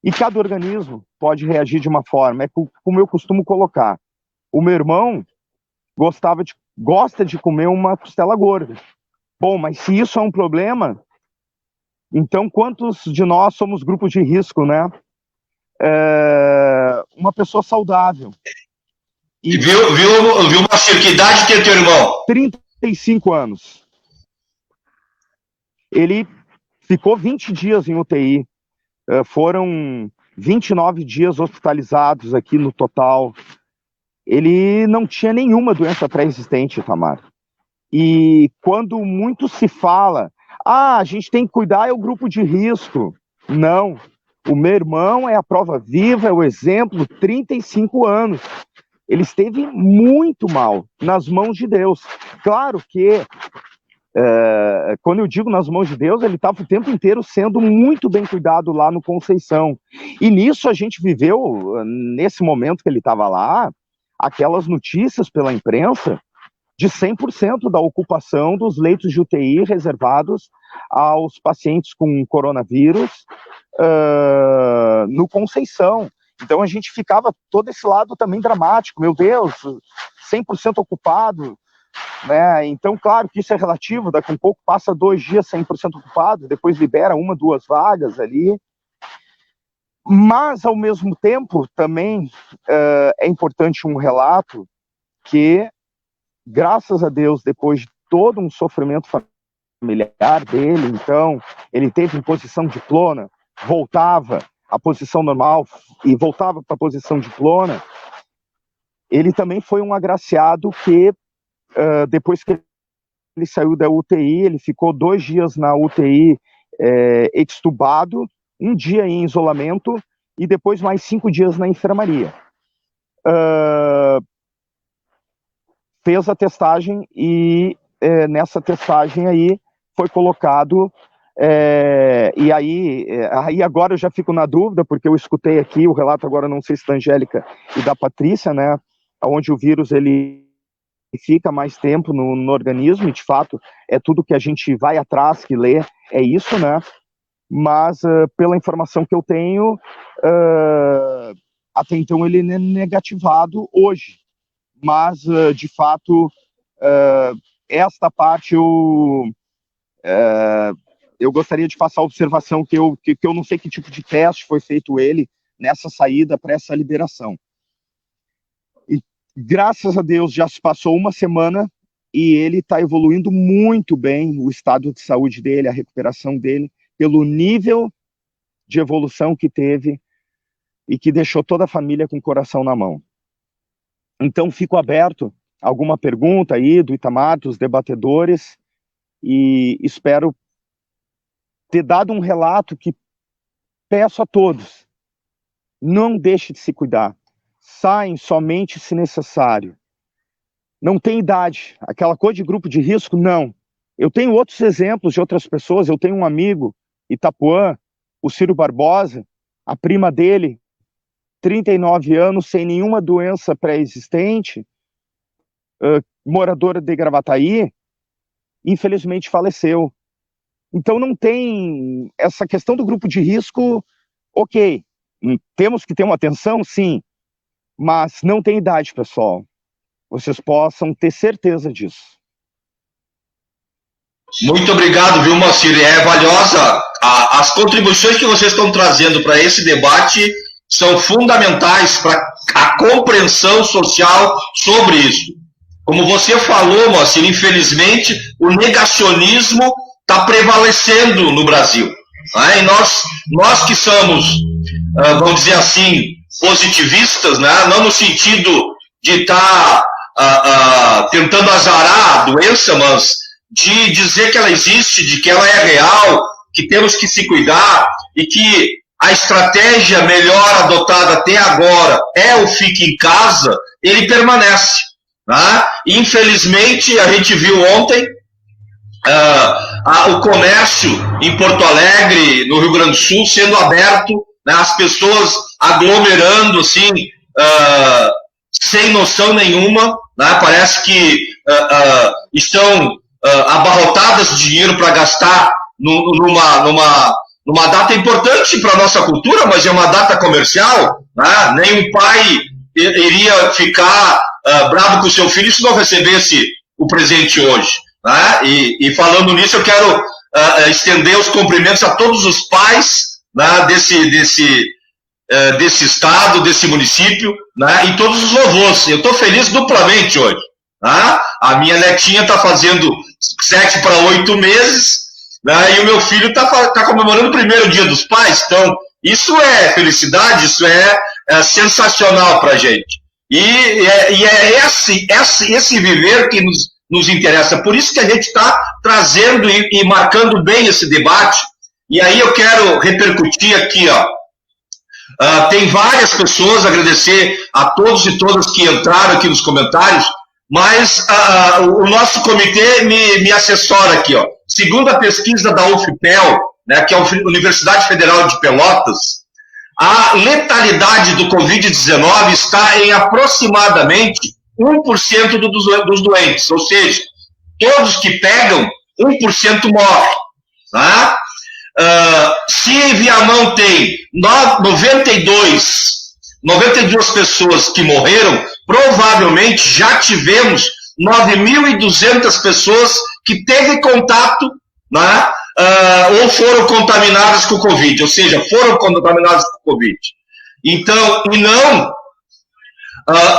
E cada organismo pode reagir de uma forma. É como eu costumo colocar. O meu irmão gosta de comer uma costela gorda. Bom, mas se isso é um problema, então quantos de nós somos grupos de risco, né? Uma pessoa saudável. E viu, Moacir, que idade tem teu irmão? 35 anos. Ele ficou 20 dias em UTI. Foram 29 dias hospitalizados aqui no total. Ele não tinha nenhuma doença pré-existente, Itamar. E quando muito se fala, a gente tem que cuidar, é o grupo de risco. Não. O meu irmão é a prova viva, é o exemplo, 35 anos. Ele esteve muito mal, nas mãos de Deus. Claro que, quando eu digo nas mãos de Deus, ele estava o tempo inteiro sendo muito bem cuidado lá no Conceição. E nisso a gente viveu, nesse momento que ele estava lá, aquelas notícias pela imprensa de 100% da ocupação dos leitos de UTI reservados aos pacientes com coronavírus no Conceição. Então a gente ficava todo esse lado também dramático, meu Deus, 100% ocupado, né? Então, claro que isso é relativo, daqui a um pouco passa 2 dias 100% ocupado, depois libera 1, 2 vagas ali. Mas, ao mesmo tempo, também é importante um relato que, graças a Deus, depois de todo um sofrimento familiar dele, então, ele teve em posição de clona, voltava à posição normal e voltava para a posição de clona, ele também foi um agraciado que, depois que ele saiu da UTI, ele ficou 2 dias na UTI extubado, 1 dia em isolamento e depois mais 5 dias na enfermaria. Fez a testagem e nessa testagem aí foi colocado, e aí agora eu já fico na dúvida, porque eu escutei aqui o relato agora, não sei se da Angélica e da Patrícia, né, onde o vírus ele fica mais tempo no organismo, e de fato é tudo que a gente vai atrás, que lê, é isso, né? Mas pela informação que eu tenho, até então ele é negativado hoje. Mas, de fato, esta parte eu gostaria de passar a observação que eu não sei que tipo de teste foi feito ele nessa saída para essa liberação. E, graças a Deus, já se passou 1 semana e ele está evoluindo muito bem, o estado de saúde dele, a recuperação dele, pelo nível de evolução que teve e que deixou toda a família com o coração na mão. Então, fico aberto a alguma pergunta aí do Itamar, dos debatedores, e espero ter dado um relato que peço a todos: não deixe de se cuidar, saem somente se necessário. Não tem idade, aquela coisa de grupo de risco, não. Eu tenho outros exemplos de outras pessoas, eu tenho um amigo, Itapuã, o Ciro Barbosa, a prima dele, 39 anos, sem nenhuma doença pré-existente, moradora de Gravataí, infelizmente faleceu. Então não tem essa questão do grupo de risco, ok, temos que ter uma atenção, sim, mas não tem idade, pessoal. Vocês possam ter certeza disso. Muito obrigado, viu, Moacir? É valiosa. As contribuições que vocês estão trazendo para esse debate são fundamentais para a compreensão social sobre isso. Como você falou, Moacir, infelizmente, o negacionismo está prevalecendo no Brasil. Né? E nós que somos, vamos dizer assim, positivistas, né? Não no sentido de estar tentando azarar a doença, mas de dizer que ela existe, de que ela é real, que temos que se cuidar e que a estratégia melhor adotada até agora é o fique em casa, ele permanece. Né? Infelizmente, a gente viu ontem o comércio em Porto Alegre, no Rio Grande do Sul, sendo aberto, né? As pessoas aglomerando, assim, sem noção nenhuma, né? Parece que estão abarrotadas de dinheiro para gastar numa data importante para a nossa cultura, mas é uma data comercial, né? Nenhum pai iria ficar bravo com o seu filho se não recebesse o presente hoje. Né? E falando nisso, eu quero estender os cumprimentos a todos os pais, né, desse estado, desse município, né, e todos os vovôs. Eu estou feliz duplamente hoje. Né? A minha netinha está fazendo 7 para 8 meses, né, e o meu filho está comemorando o primeiro dia dos pais. Então, isso é felicidade, isso é sensacional para a gente. E é esse viver que nos interessa. Por isso que a gente está trazendo e marcando bem esse debate. E aí eu quero repercutir aqui, ó. Tem várias pessoas, agradecer a todos e todas que entraram aqui nos comentários, mas o nosso comitê me assessora aqui, ó. Segundo a pesquisa da UFPEL, né, que é a Universidade Federal de Pelotas, a letalidade do Covid-19 está em aproximadamente 1% dos doentes, ou seja, todos que pegam, 1% morre. Tá? Se em Viamão tem 92 pessoas que morreram, provavelmente já tivemos 9.200 pessoas que teve contato, né, ou foram contaminadas com o Covid, ou seja, foram contaminadas com o Covid. Então, e não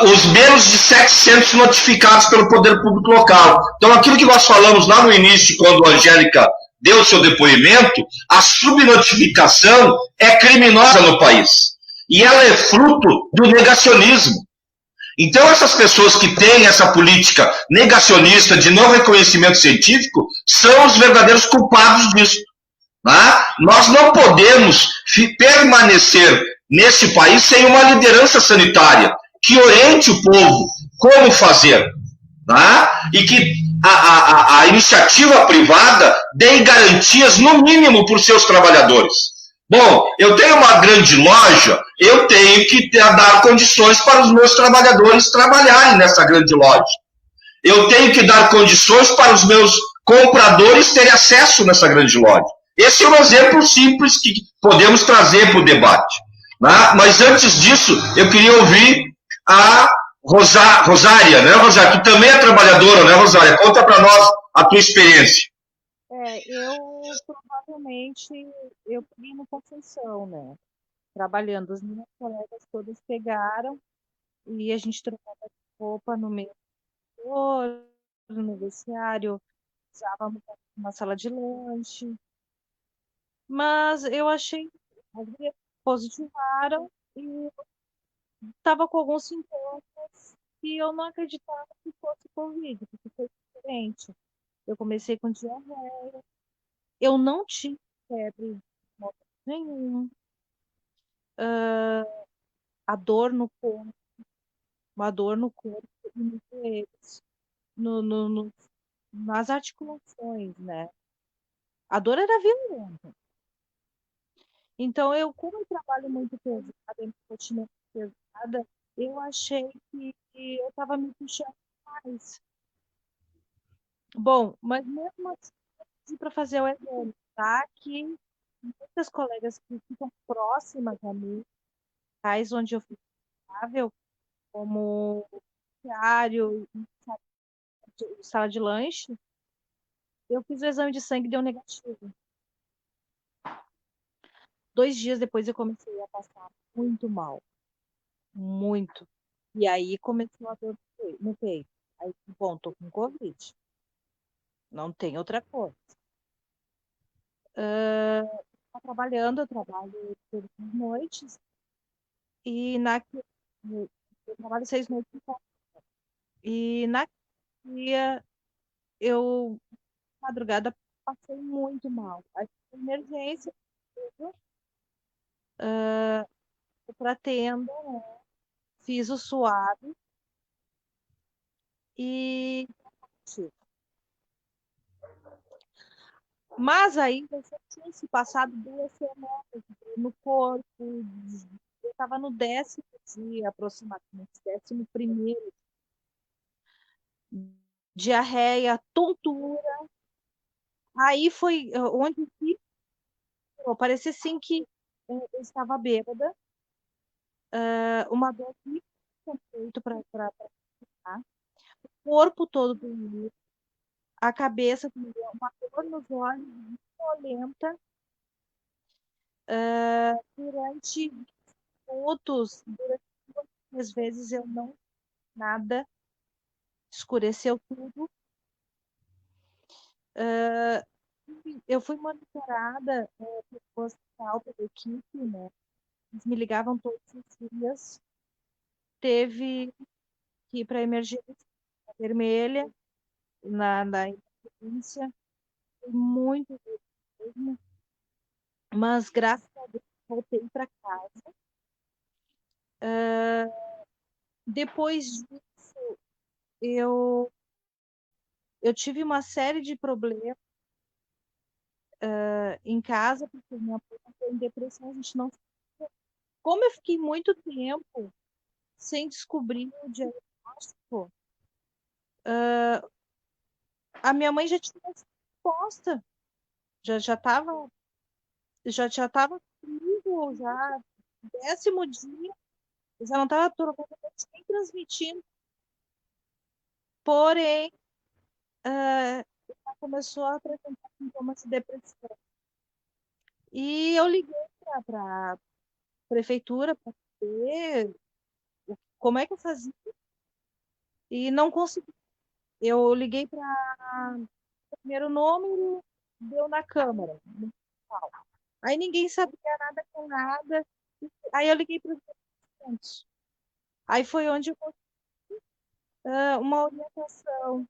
os menos de 700 notificados pelo poder público local. Então, aquilo que nós falamos lá no início, quando a Angélica deu o seu depoimento, a subnotificação é criminosa no país. E ela é fruto do negacionismo. Então, essas pessoas que têm essa política negacionista de não reconhecimento científico são os verdadeiros culpados disso. Tá? Nós não podemos permanecer nesse país sem uma liderança sanitária que oriente o povo como fazer. Tá? E que a iniciativa privada dê garantias, no mínimo, para os seus trabalhadores. Bom, eu tenho uma grande loja, eu tenho que dar condições para os meus trabalhadores trabalharem nessa grande loja. Eu tenho que dar condições para os meus compradores terem acesso nessa grande loja. Esse é um exemplo simples que podemos trazer para o debate. Né? Mas antes disso, eu queria ouvir a Rosária, né, Rosária? Tu também é trabalhadora, né, Rosária? Conta para nós a tua experiência. Eu provavelmente eu peguei no Conceição, né? Trabalhando. As minhas colegas todas pegaram e a gente trocava roupa no meio no vestiário, usávamos uma sala de lanche. Mas eu achei as gurias positivaram e estava com alguns sintomas que eu não acreditava que fosse Covid, porque foi diferente. Eu comecei com diarreia, eu não tive febre nenhum, a dor no corpo, uma dor no corpo e nos joelhos, nas articulações, né? A dor era violenta. Então, como eu trabalho muito pesado, minha rotina pesada, eu achei que eu estava me puxando mais. Bom, mas mesmo assim, para fazer o exame, tá? Que muitas colegas que ficam próximas a mim, locais onde eu fico estável, como diário, sala de lanche, eu fiz o exame de sangue e deu negativo. 2 dias depois eu comecei a passar muito mal. Muito. E aí começou a dor no peito. Aí, bom, tô com Covid. Não tem outra coisa. Tô trabalhando, eu trabalho todas as noites. E eu trabalho 6 noites em casa. E na dia eu, madrugada, passei muito mal. Aí, emergência, fui pra tenda, né? Fiz o suave e mas aí eu já tinha se passado 2 semanas no corpo, eu estava no 10º dia, aproximadamente, 11º, diarreia, tontura. Aí foi onde parecia assim que eu estava bêbada, uma dor muito feito para o corpo todo doía, a cabeça doía, uma dor nos olhos violenta. Durante minutos, durante 2 vezes eu não nada, escureceu tudo. Eu fui monitorada pelo hospital, pela equipe, né? Eles me ligavam todos os dias. Teve que ir para a emergência vermelha, na emergência. Foi muito duro mesmo. Mas, graças a Deus, voltei para casa. Depois disso, eu tive uma série de problemas em casa, porque minha mãe entrou em depressão, a gente não sabia. Como eu fiquei muito tempo sem descobrir o diagnóstico, diagnóstico, a minha mãe já tinha sido exposta, já estava já estava comigo, já 10º dia, já não estava provavelmente nem transmitindo, porém, ela começou a apresentar sintomas de depressão. E eu liguei para a prefeitura para saber como é que eu fazia e não consegui. Eu liguei para o primeiro número, deu na Câmara municipal. Aí ninguém sabia nada com nada. Aí eu liguei para os assistentes. Aí foi onde eu consegui uma orientação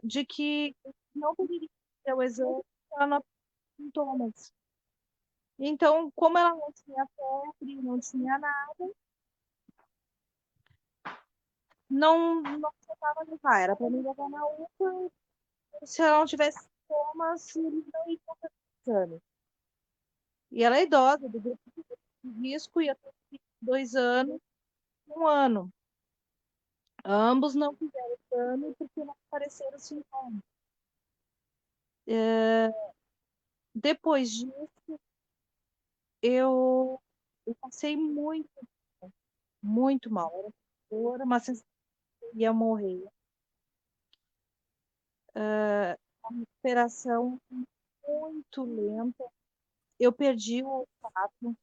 de que não poderia fazer o exame se ela não apresentou sintomas. Então, como ela não tinha febre, não tinha nada, não precisava levar. Era para me levar na UPA. Se ela não tivesse sintomas, eles não iam fazer o exame. E ela é idosa, do grupo de risco, ia ter 2 anos, 1 ano. Ambos não fizeram exame porque não apareceram sintomas. Depois disso, eu passei muito mal. Era uma sensação que eu ia morrer. A recuperação muito lenta. Eu perdi o olfato,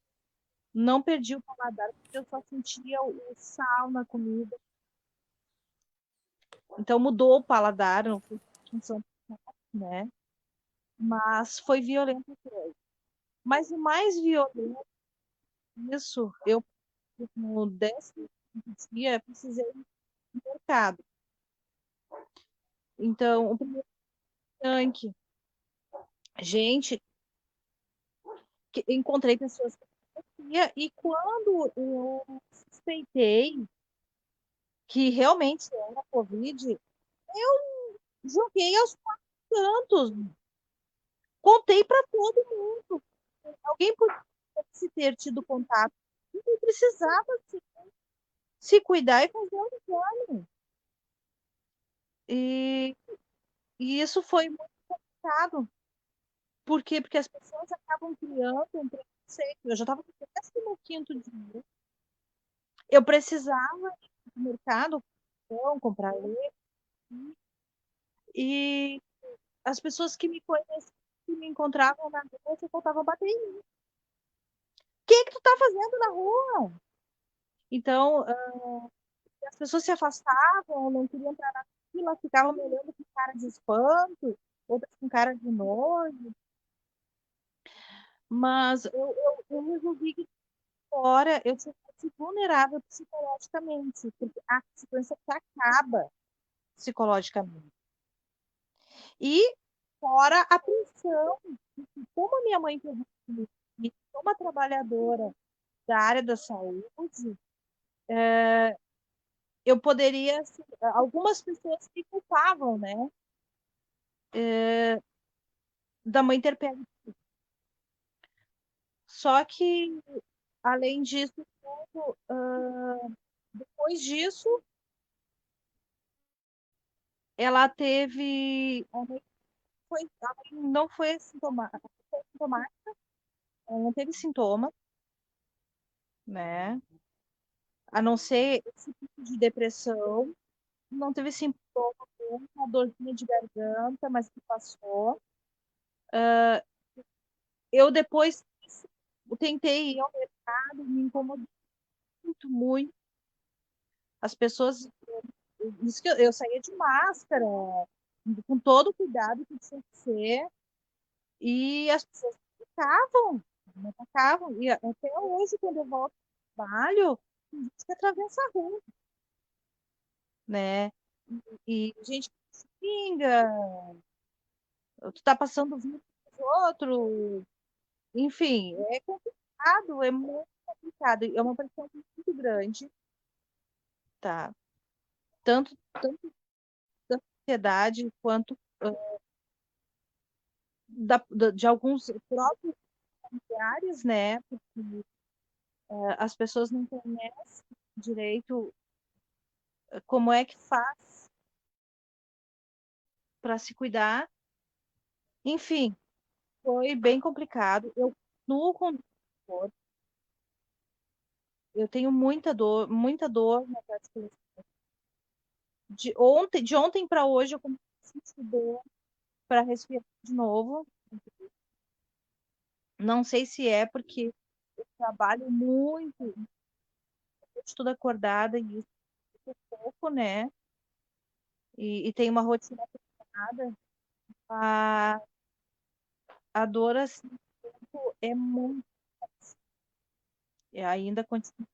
não perdi o paladar, porque eu só sentia o sal na comida. Então mudou o paladar, não foi função, né? Mas foi violento a coisa. Mas o mais violento disso, eu no 10º dia precisei ir no mercado. Então, o primeiro tanque, gente, encontrei pessoas que conhecia, e quando eu suspeitei que realmente era Covid, eu joguei aos 4 cantos, contei para todo mundo. Alguém podia ter tido contato, não precisava se cuidar e fazer o exame. E, e isso foi muito complicado. Por quê? Porque as pessoas acabam criando um preconceito. Eu já estava no 15º dia. Eu precisava ir no mercado, comprar leite. E as pessoas que me conheciam, que me encontravam na rua, se faltavam bater em mim. O que tu tá fazendo na rua? Então, as pessoas se afastavam, não queriam entrar na fila, ficavam me olhando com cara de espanto, outras com cara de nojo. Mas eu resolvi que fora eu tinha sido vulnerável psicologicamente, porque a segurança que acaba psicologicamente. E fora a pressão, como a minha mãe teve uma trabalhadora da área da saúde, eu poderia, assim, algumas pessoas me culpavam, né, da mãe ter pego. Só que, além disso, depois disso, ela teve, ela não foi sintomática, ela não teve sintoma, né, a não ser esse tipo de depressão, não teve sintoma, uma dorzinha de garganta, mas que passou. Eu depois tentei ir ao mercado, me incomodou muito. As pessoas, isso que eu saía de máscara, com todo o cuidado que tinha que ser, e as pessoas me atacavam. E até hoje, quando eu volto ao trabalho, tem gente que atravessa a rua, né? E gente que se xinga, tu tá passando vídeo pros outros, enfim, é complicado, é muito complicado, é uma pressão muito grande, tá? Tanto da sociedade quanto de alguns próprios familiares, né? Porque as pessoas não conhecem direito como é que faz para se cuidar. Enfim, foi bem complicado. Eu continuo com dor. Eu tenho muita dor na articulação. De ontem para hoje eu comecei a sentir dor para respirar de novo. Não sei se é porque eu trabalho muito, estou acordada e isso é pouco, né? E tem uma rotina pesada. A dor assim é muito. E ainda continua.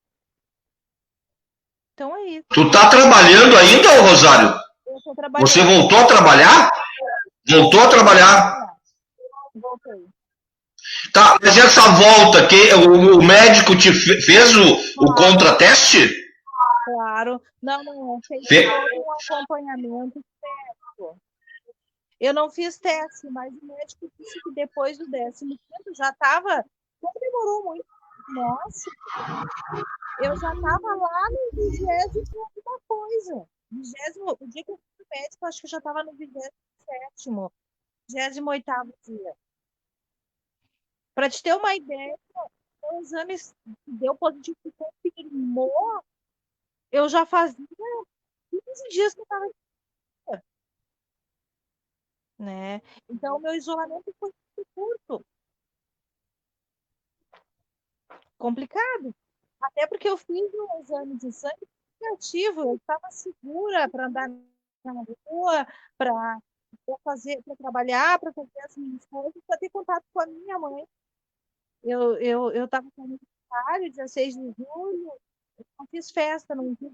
Então é isso. Tu tá trabalhando ainda, ô Rosário? Eu tô trabalhando. Você voltou a trabalhar? Voltou a trabalhar? Voltei. Tá, mas essa volta, que o médico te fez o contrateste? Claro. Não. Fez todo um acompanhamento técnico. Eu não fiz teste, mas o médico disse que depois do 15º já estava. Não demorou muito. Nossa, eu já estava lá no 20º alguma coisa. 20º, o dia que eu fui no médico, acho que eu já estava no 27º, 28º dia. Para te ter uma ideia, o exame deu positivo que confirmou, eu já fazia 15 dias que eu estava aqui. Né? Então, o meu isolamento foi muito curto. Complicado. Até porque eu fiz um exame de sangue negativo, eu estava segura para andar na rua, para trabalhar, para fazer as minhas coisas, para ter contato com a minha mãe. Eu estava com aniversário, 16 de julho, eu não fiz festa, não fiz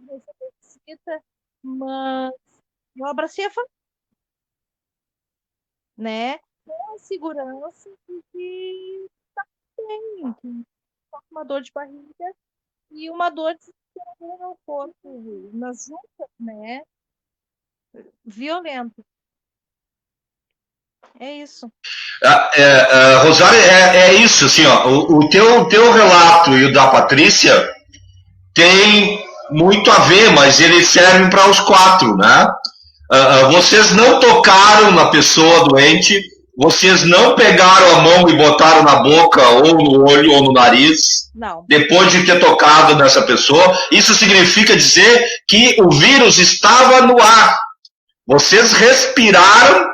visita, mas eu abracei a família, né? Com a segurança de que está bem, que só uma dor de barriga e uma dor de no meu corpo, nas juntas, né? Violento. É isso. Rosário, é isso, assim, ó, o teu relato e o da Patrícia tem muito a ver, mas eles servem para os quatro, né? Vocês não tocaram na pessoa doente, vocês não pegaram a mão e botaram na boca, ou no olho, ou no nariz, não. Depois de ter tocado nessa pessoa. Isso significa dizer que o vírus estava no ar. Vocês respiraram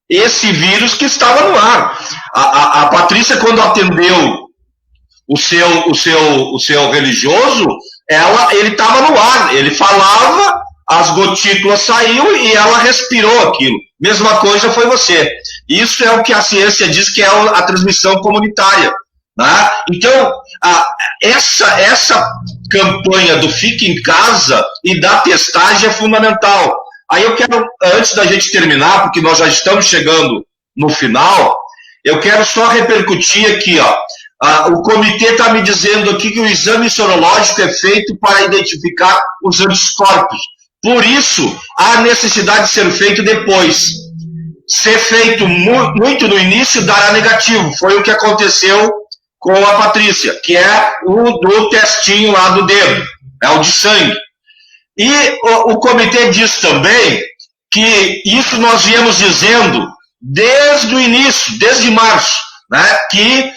esse vírus que estava no ar. A Patrícia, quando atendeu o seu religioso, ele estava no ar, ele falava, as gotículas saíam e ela respirou aquilo. Mesma coisa foi você. Isso é o que a ciência diz que é a transmissão comunitária. Né? Então, essa campanha do fique em casa e da testagem é fundamental. Aí eu quero, antes da gente terminar, porque nós já estamos chegando no final, eu quero só repercutir aqui, ó. O comitê está me dizendo aqui que o exame sorológico é feito para identificar os anticorpos. Por isso, há necessidade de ser feito depois. Ser feito muito no início dará negativo. Foi o que aconteceu com a Patrícia, que é o do testinho lá do dedo, é o de sangue. E o comitê diz também que isso nós viemos dizendo desde o início, desde março, né, que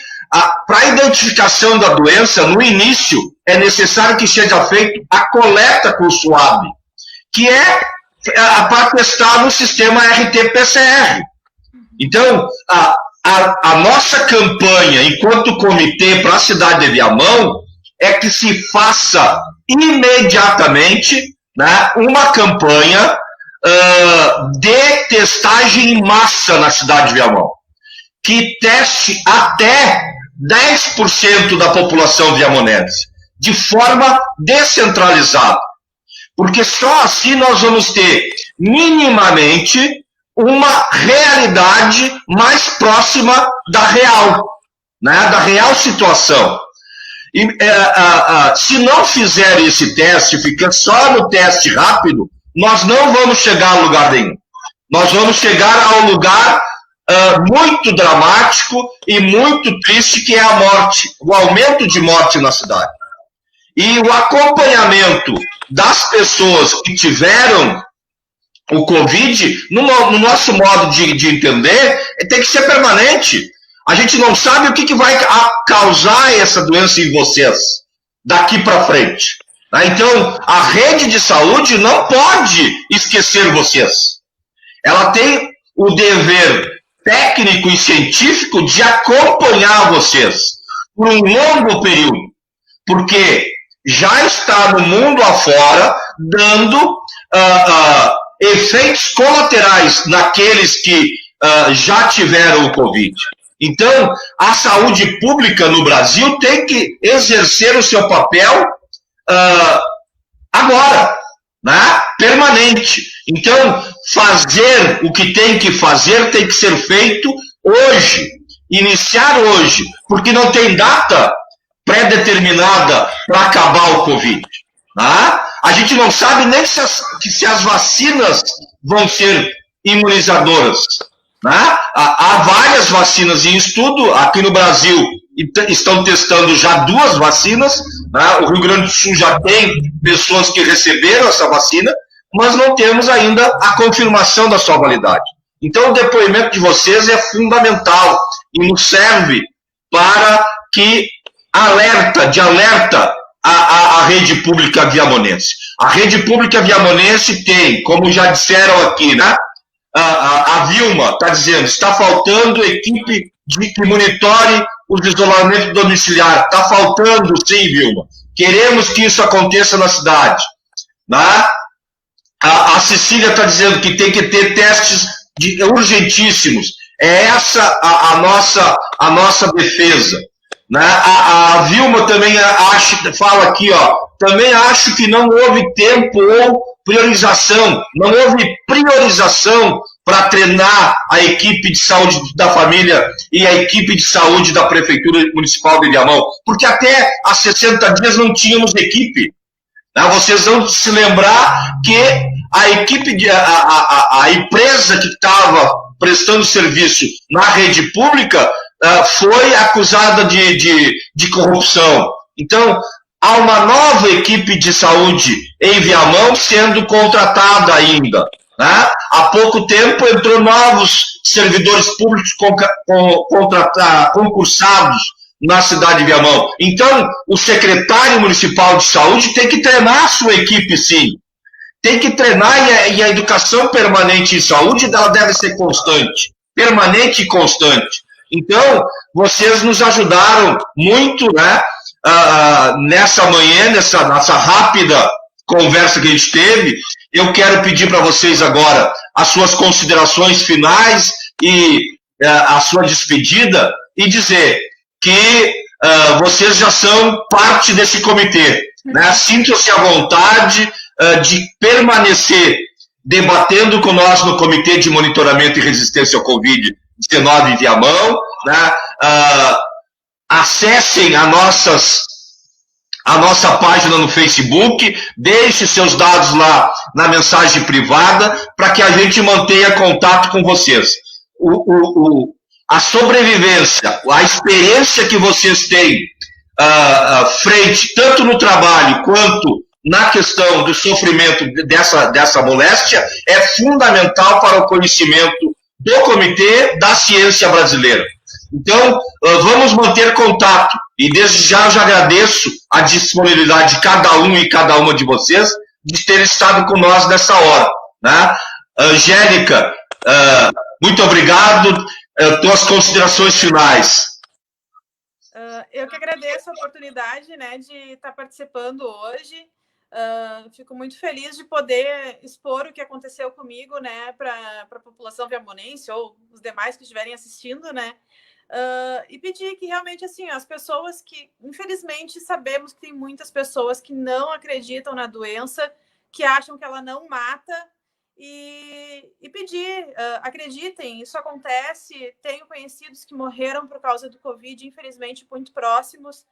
para a identificação da doença, no início, é necessário que seja feita a coleta com o suave, que é para testar no sistema RT-PCR. Então, a nossa campanha, enquanto comitê para a cidade de Viamão, é que se faça imediatamente, né, uma campanha de testagem em massa na cidade de Viamão, que teste até 10% da população viamonense, de forma descentralizada. Porque só assim nós vamos ter minimamente uma realidade mais próxima da real, né, da real situação. E, se não fizer esse teste, ficar só no teste rápido, nós não vamos chegar a lugar nenhum. Nós vamos chegar a um lugar muito dramático e muito triste, que é a morte, o aumento de morte na cidade. E o acompanhamento das pessoas que tiveram o Covid, no nosso modo de entender, tem que ser permanente. A gente não sabe o que vai causar essa doença em vocês daqui para frente. Então, a rede de saúde não pode esquecer vocês. Ela tem o dever técnico e científico de acompanhar vocês por um longo período, porque já está no mundo afora dando efeitos colaterais naqueles que já tiveram o Covid. Então, a saúde pública no Brasil tem que exercer o seu papel agora, né? Permanente. Então, fazer o que tem que fazer tem que ser feito hoje, iniciar hoje, porque não tem data pré-determinada para acabar o Covid. Tá? A gente não sabe nem se as vacinas vão ser imunizadoras. Né? Há várias vacinas em estudo. Aqui no Brasil estão testando já 2 vacinas. Né? O Rio Grande do Sul já tem pessoas que receberam essa vacina, mas não temos ainda a confirmação da sua validade. Então, o depoimento de vocês é fundamental e nos serve para que alerta a rede pública viamonense. A rede pública viamonense tem, como já disseram aqui, né? A Vilma está dizendo, está faltando equipe que monitore os isolamentos domiciliares. Está faltando, sim, Vilma. Queremos que isso aconteça na cidade. Né? A Cecília está dizendo que tem que ter testes urgentíssimos. É essa a nossa defesa. Né? A Vilma também fala aqui, também acho que não houve tempo ou priorização, não houve priorização para treinar a equipe de saúde da família e a equipe de saúde da Prefeitura Municipal de Viamão, porque até há 60 dias não tínhamos equipe. Né? Vocês vão se lembrar que a equipe, a empresa que estava prestando serviço na rede pública foi acusada de corrupção. Então, há uma nova equipe de saúde em Viamão sendo contratada ainda. Né? Há pouco tempo entrou novos servidores públicos concursados na cidade de Viamão. Então, o secretário municipal de saúde tem que treinar a sua equipe, sim. Tem que treinar e a educação permanente em saúde ela deve ser constante, permanente e constante. Então, vocês nos ajudaram muito, né, nessa manhã, nessa rápida conversa que a gente teve. Eu quero pedir para vocês agora as suas considerações finais e a sua despedida e dizer que vocês já são parte desse comitê. Né? Sintam-se à vontade de permanecer debatendo com nós no Comitê de Monitoramento e Resistência ao Covid-19 em Viamão. Né? Acessem a nossa página no Facebook, deixe seus dados lá na mensagem privada para que a gente mantenha contato com vocês. A sobrevivência, a experiência que vocês têm frente, tanto no trabalho quanto na questão do sofrimento dessa moléstia, é fundamental para o conhecimento do Comitê da Ciência Brasileira. Então, vamos manter contato. E desde já eu já agradeço a disponibilidade de cada um e cada uma de vocês de ter estado com nós nessa hora. Né? Angélica, muito obrigado. Tuas considerações finais. Eu que agradeço a oportunidade, né, de estar participando hoje. Fico muito feliz de poder expor o que aconteceu comigo, né, para a população viamonense ou os demais que estiverem assistindo, né, e pedir que realmente, assim, as pessoas que, infelizmente, sabemos que tem muitas pessoas que não acreditam na doença, que acham que ela não mata, e pedir, acreditem, isso acontece. Tenho conhecidos que morreram por causa do Covid, infelizmente, muito próximos.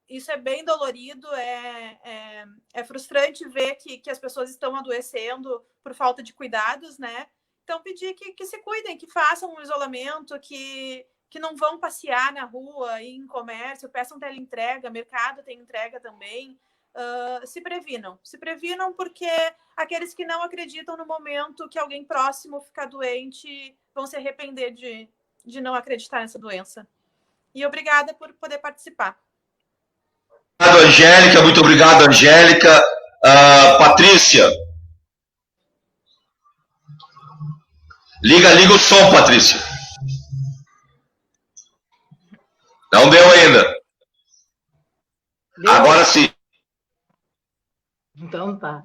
Isso é bem dolorido, é frustrante ver que as pessoas estão adoecendo por falta de cuidados, né? Então, pedir que se cuidem, que façam um isolamento, que não vão passear na rua, ir em comércio, peçam teleentrega, mercado tem entrega também. se previnam porque aqueles que não acreditam no momento que alguém próximo ficar doente vão se arrepender de não acreditar nessa doença. E obrigada por poder participar. Obrigado, Angélica, muito obrigado, Angélica. Patrícia. Liga o som, Patrícia. Não deu ainda. Deu? Agora sim. Então tá.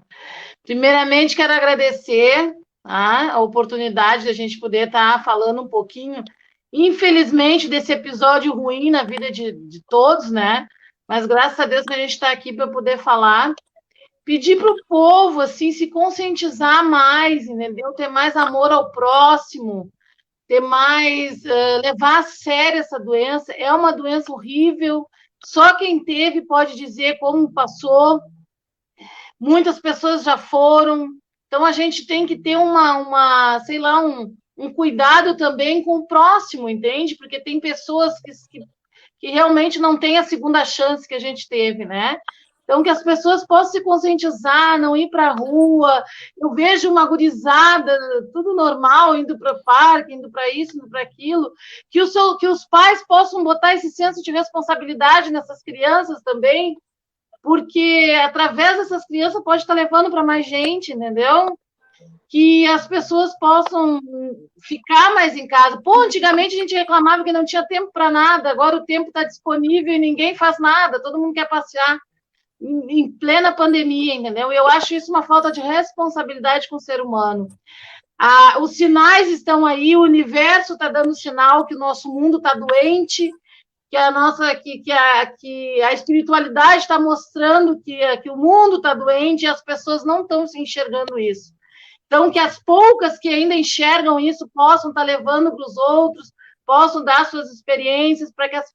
Primeiramente, quero agradecer a oportunidade de a gente poder estar falando um pouquinho, infelizmente, desse episódio ruim na vida de todos, né? Mas graças a Deus que a gente está aqui para poder falar. Pedir para o povo, assim, se conscientizar mais, entendeu? Ter mais amor ao próximo, ter mais, levar a sério essa doença. É uma doença horrível, só quem teve pode dizer como passou. Muitas pessoas já foram, então a gente tem que ter sei lá, um cuidado também com o próximo, entende? Porque tem pessoas que realmente não têm a segunda chance que a gente teve, né? Então, que as pessoas possam se conscientizar, não ir para a rua. Eu vejo uma gurizada, tudo normal, indo para o parque, indo para isso, indo para aquilo, que os pais possam botar esse senso de responsabilidade nessas crianças também, porque através dessas crianças pode estar levando para mais gente, entendeu? Que as pessoas possam ficar mais em casa. Pô, antigamente a gente reclamava que não tinha tempo para nada, agora o tempo está disponível e ninguém faz nada, todo mundo quer passear em plena pandemia, entendeu? E eu acho isso uma falta de responsabilidade com o ser humano. Os sinais estão aí, o universo está dando sinal que o nosso mundo está doente, que a espiritualidade está mostrando que o mundo está doente e as pessoas não estão se enxergando isso. Então, que as poucas que ainda enxergam isso possam estar levando para os outros, possam dar suas experiências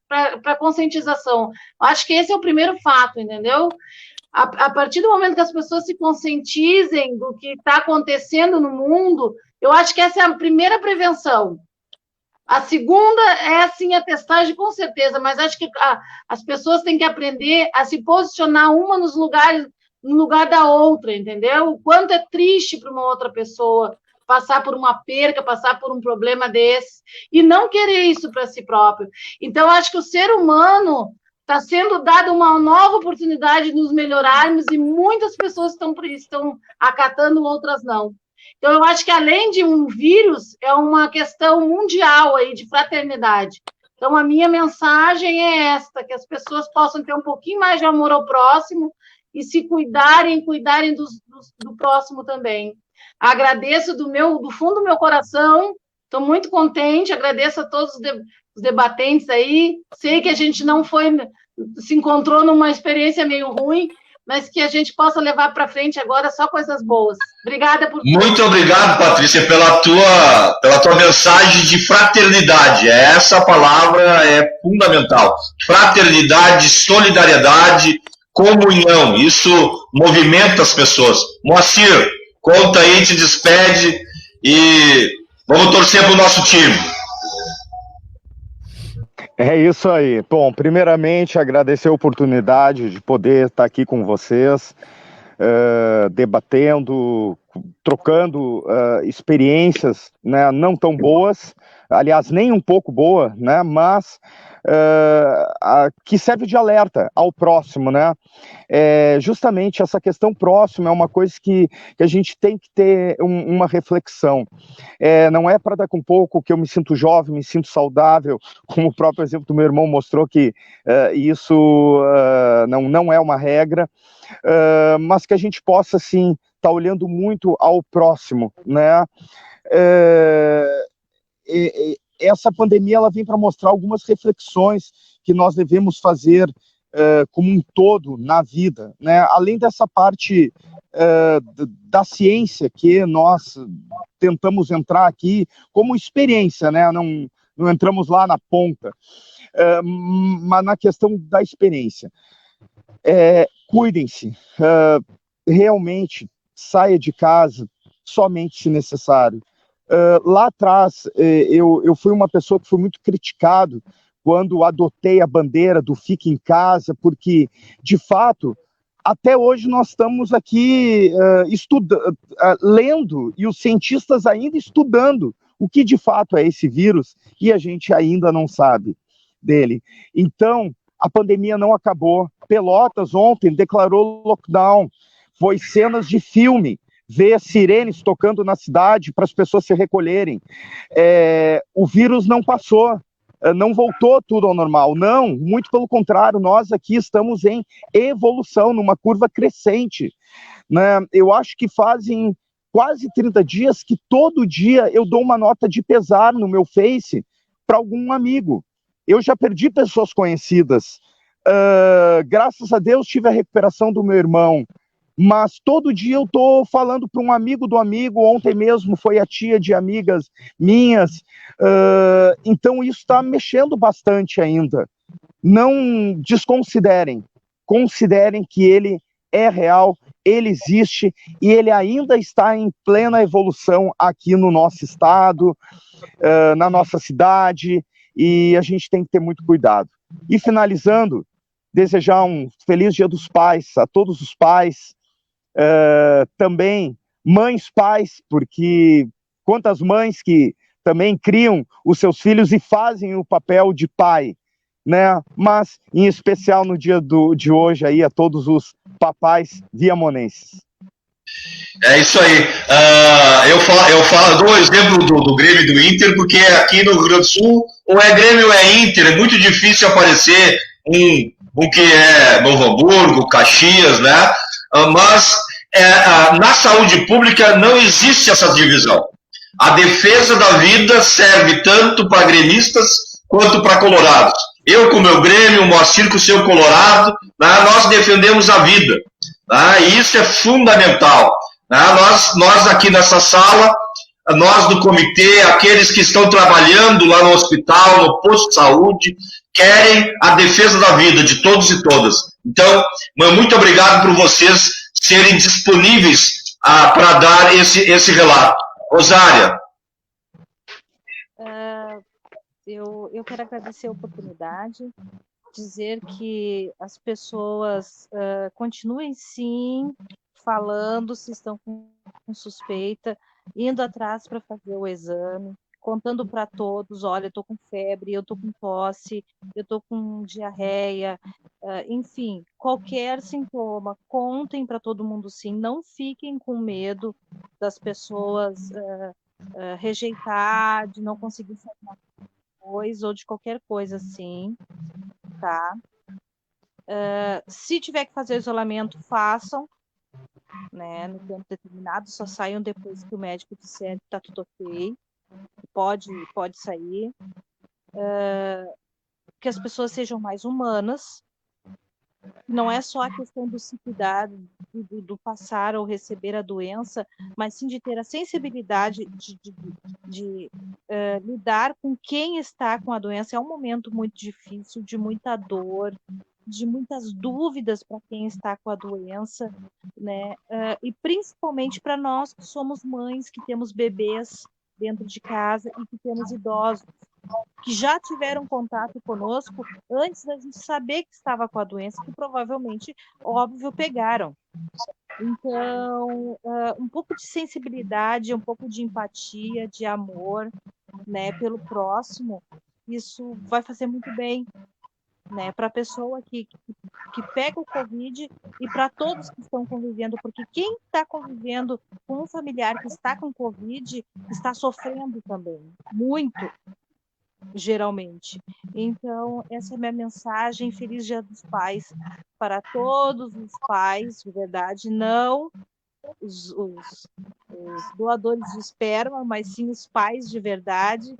para conscientização. Acho que esse é o primeiro fato, entendeu? A partir do momento que as pessoas se conscientizem do que está acontecendo no mundo, eu acho que essa é a primeira prevenção. A segunda é, assim, a testagem, com certeza, mas acho que as pessoas têm que aprender a se posicionar uma no lugar da outra, entendeu? O quanto é triste para uma outra pessoa passar por uma perca, passar por um problema desse, e não querer isso para si próprio. Então, acho que o ser humano está sendo dado uma nova oportunidade de nos melhorarmos e muitas pessoas estão acatando, outras não. Então, eu acho que, além de um vírus, é uma questão mundial aí de fraternidade. Então, a minha mensagem é esta, que as pessoas possam ter um pouquinho mais de amor ao próximo e se cuidarem do próximo também. Agradeço do fundo do meu coração, estou muito contente, agradeço a todos os debatentes aí, sei que a gente não se encontrou numa experiência meio ruim, mas que a gente possa levar para frente agora só coisas boas. Obrigada por tudo. Muito obrigado, Patrícia, pela tua mensagem de fraternidade. Essa palavra é fundamental. Fraternidade, solidariedade, comunhão. Isso movimenta as pessoas. Moacir, conta aí, te despede e vamos torcer para o nosso time. É isso aí. Bom, primeiramente, agradecer a oportunidade de poder estar aqui com vocês, debatendo, trocando experiências, né, não tão boas, aliás, nem um pouco boa, né, mas que serve de alerta ao próximo, né? Justamente essa questão próxima é uma coisa que a gente tem que ter uma reflexão. Não é para dar com pouco que eu me sinto jovem, me sinto saudável, como o próprio exemplo do meu irmão mostrou que isso não é uma regra, mas que a gente possa, sim, estar olhando muito ao próximo, né? Essa pandemia ela vem para mostrar algumas reflexões que nós devemos fazer como um todo na vida, né? Além dessa parte da ciência que nós tentamos entrar aqui como experiência, né? Não entramos lá na ponta, mas na questão da experiência. Cuidem-se, realmente saia de casa somente se necessário. Lá atrás, eu fui uma pessoa que foi muito criticado quando adotei a bandeira do fique em casa, porque, de fato, até hoje nós estamos aqui lendo, e os cientistas ainda estudando o que de fato é esse vírus, e a gente ainda não sabe dele. Então, a pandemia não acabou. Pelotas ontem declarou lockdown, foi cenas de filme, ver sirenes tocando na cidade para as pessoas se recolherem. O vírus não passou, não voltou tudo ao normal, não, muito pelo contrário, nós aqui estamos em evolução, numa curva crescente, né? Eu acho que fazem quase 30 dias que todo dia eu dou uma nota de pesar no meu Face para algum amigo. Eu já perdi pessoas conhecidas, graças a Deus tive a recuperação do meu irmão, mas todo dia eu estou falando para um amigo do amigo, ontem mesmo foi a tia de amigas minhas, então isso está mexendo bastante ainda. Não desconsiderem, considerem que ele é real, ele existe e ele ainda está em plena evolução aqui no nosso estado, na nossa cidade, e a gente tem que ter muito cuidado. E finalizando, desejar um feliz Dia dos Pais a todos os pais, também mães, pais, porque quantas mães que também criam os seus filhos e fazem o papel de pai, né? Mas, em especial no dia de hoje, aí, a todos os papais viamonenses. É isso aí. Eu dou o exemplo do Grêmio e do Inter, porque aqui no Rio Grande do Sul, ou é Grêmio ou é Inter, é muito difícil aparecer um que é Novo Hamburgo, Caxias, né? Mas na saúde pública não existe essa divisão. A defesa da vida serve tanto para gremistas quanto para colorados. Eu com o meu Grêmio, o Moacir com o seu Colorado, né, nós defendemos a vida. Né, e isso é fundamental. Né, nós aqui nessa sala, nós do comitê, aqueles que estão trabalhando lá no hospital, no posto de saúde, querem a defesa da vida de todos e todas. Então, muito obrigado por vocês serem disponíveis para dar esse relato. Rosária. Eu quero agradecer a oportunidade, dizer que as pessoas continuem sim falando se estão com suspeita, indo atrás para fazer o exame, contando para todos, olha, eu estou com febre, eu estou com tosse, eu estou com diarreia, enfim, qualquer sintoma, contem para todo mundo sim, não fiquem com medo das pessoas rejeitar, de não conseguir sair depois, ou de qualquer coisa assim, tá? Se tiver que fazer isolamento, façam, né, no tempo determinado, só saiam depois que o médico disser que está tudo ok, pode sair, que as pessoas sejam mais humanas, não é só a questão do se cuidar, do passar ou receber a doença, mas sim de ter a sensibilidade de lidar com quem está com a doença. É um momento muito difícil, de muita dor, de muitas dúvidas para quem está com a doença, né? E principalmente para nós que somos mães, que temos bebês dentro de casa e que temos idosos que já tiveram contato conosco antes da gente saber que estava com a doença, que provavelmente, óbvio, pegaram. Então, um pouco de sensibilidade, um pouco de empatia, de amor, né, pelo próximo, isso vai fazer muito bem, né, para a pessoa que pega o Covid e para todos que estão convivendo, porque quem está convivendo com um familiar que está com Covid está sofrendo também, muito, geralmente. Então, essa é a minha mensagem. Feliz Dia dos Pais para todos os pais, de verdade, não os doadores de esperma, mas sim os pais de verdade.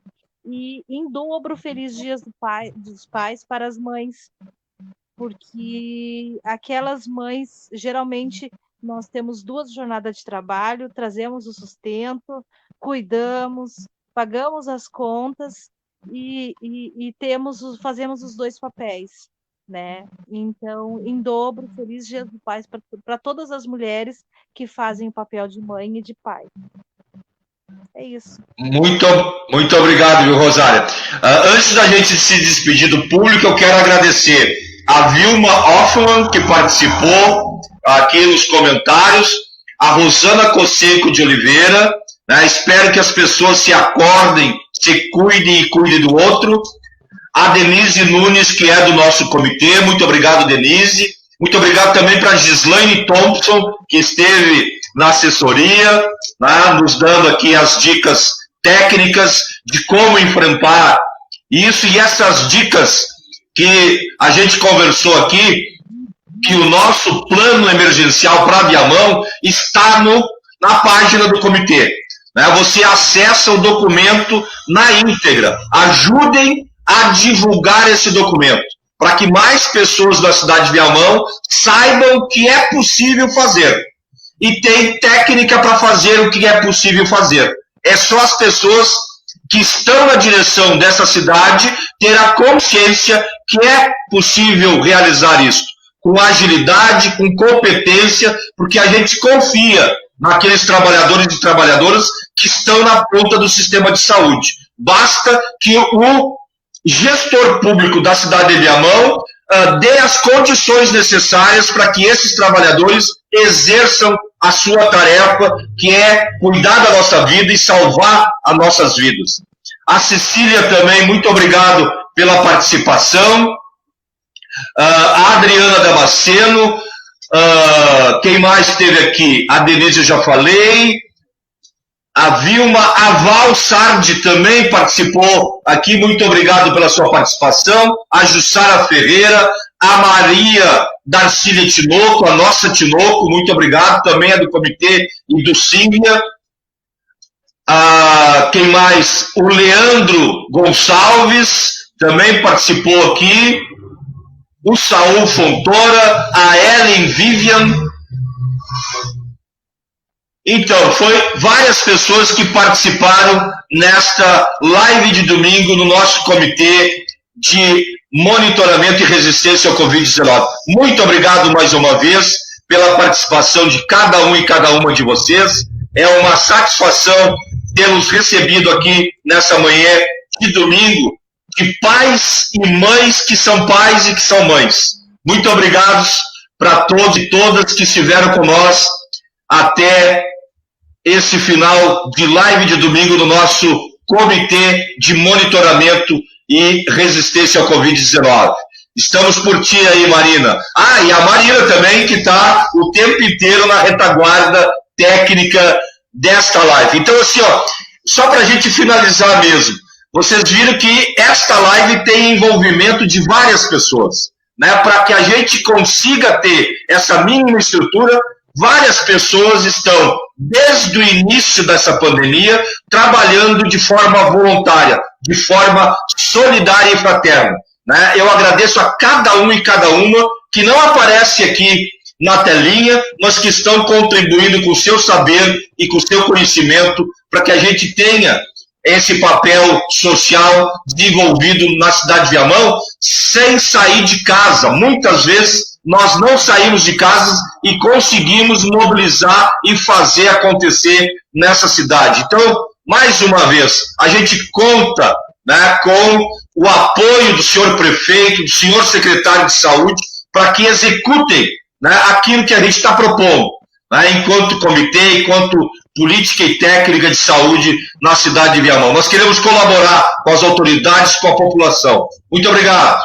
E em dobro, feliz Dia dos Pais para as mães, porque aquelas mães, geralmente, nós temos 2 jornadas de trabalho, trazemos o sustento, cuidamos, pagamos as contas, e fazemos os 2 papéis, né? Então, em dobro, feliz Dia dos Pais para todas as mulheres que fazem o papel de mãe e de pai. É isso. Muito obrigado, viu, Rosária? Antes da gente se despedir do público, eu quero agradecer a Vilma Hoffman, que participou, aqui nos comentários, a Rosana Cossenco de Oliveira, né? Espero que as pessoas se acordem, se cuidem e cuidem do outro. A Denise Nunes, que é do nosso comitê, muito obrigado, Denise. Muito obrigado também para a Gislaine Thompson, que esteve na assessoria, né? Nos dando aqui as dicas técnicas de como enfrentar isso, e essas dicas que a gente conversou aqui, que o nosso plano emergencial para Viamão está na página do comitê. Né? Você acessa o documento na íntegra. Ajudem a divulgar esse documento, para que mais pessoas da cidade de Viamão saibam o que é possível fazer. E tem técnica para fazer o que é possível fazer. É só as pessoas que estão na direção dessa cidade ter a consciência que é possível realizar isso, com agilidade, com competência, porque a gente confia naqueles trabalhadores e trabalhadoras que estão na ponta do sistema de saúde. Basta que o gestor público da cidade de Viamão dê as condições necessárias para que esses trabalhadores exerçam a sua tarefa, que é cuidar da nossa vida e salvar as nossas vidas. A Cecília também, muito obrigado pela participação. A Adriana Damasceno, quem mais esteve aqui? A Denise eu já falei. A Vilma, a Val Sardi também participou aqui, muito obrigado pela sua participação. A Jussara Ferreira, a Maria Darcília Tinoco, a nossa Tinoco, muito obrigado, também é do comitê e do Símbia. Quem mais? O Leandro Gonçalves também participou aqui. O Saul Fontoura, a Ellen Vivian. Então, foi várias pessoas que participaram nesta live de domingo no nosso comitê de monitoramento e resistência ao Covid-19. Muito obrigado mais uma vez pela participação de cada um e cada uma de vocês. É uma satisfação tê-los recebido aqui nessa manhã de domingo, de pais e mães que são pais e que são mães. Muito obrigado para todos e todas que estiveram com nós até esse final de live de domingo no nosso comitê de monitoramento e resistência ao Covid-19. Estamos por ti aí, Marina. E a Marina também, que está o tempo inteiro na retaguarda técnica desta live. Então, assim, só para a gente finalizar mesmo, vocês viram que esta live tem envolvimento de várias pessoas, né? Para que a gente consiga ter essa mínima estrutura, várias pessoas estão, desde o início dessa pandemia, trabalhando de forma voluntária, de forma solidária e fraterna, né? Eu agradeço a cada um e cada uma que não aparece aqui na telinha, mas que estão contribuindo com o seu saber e com o seu conhecimento para que a gente tenha esse papel social desenvolvido na cidade de Viamão sem sair de casa. Muitas vezes nós não saímos de casa e conseguimos mobilizar e fazer acontecer nessa cidade. Então, mais uma vez, a gente conta, né, com o apoio do senhor prefeito, do senhor secretário de saúde, para que executem, né, aquilo que a gente está propondo, né, enquanto comitê, enquanto política e técnica de saúde na cidade de Viamão. Nós queremos colaborar com as autoridades, com a população. Muito obrigado.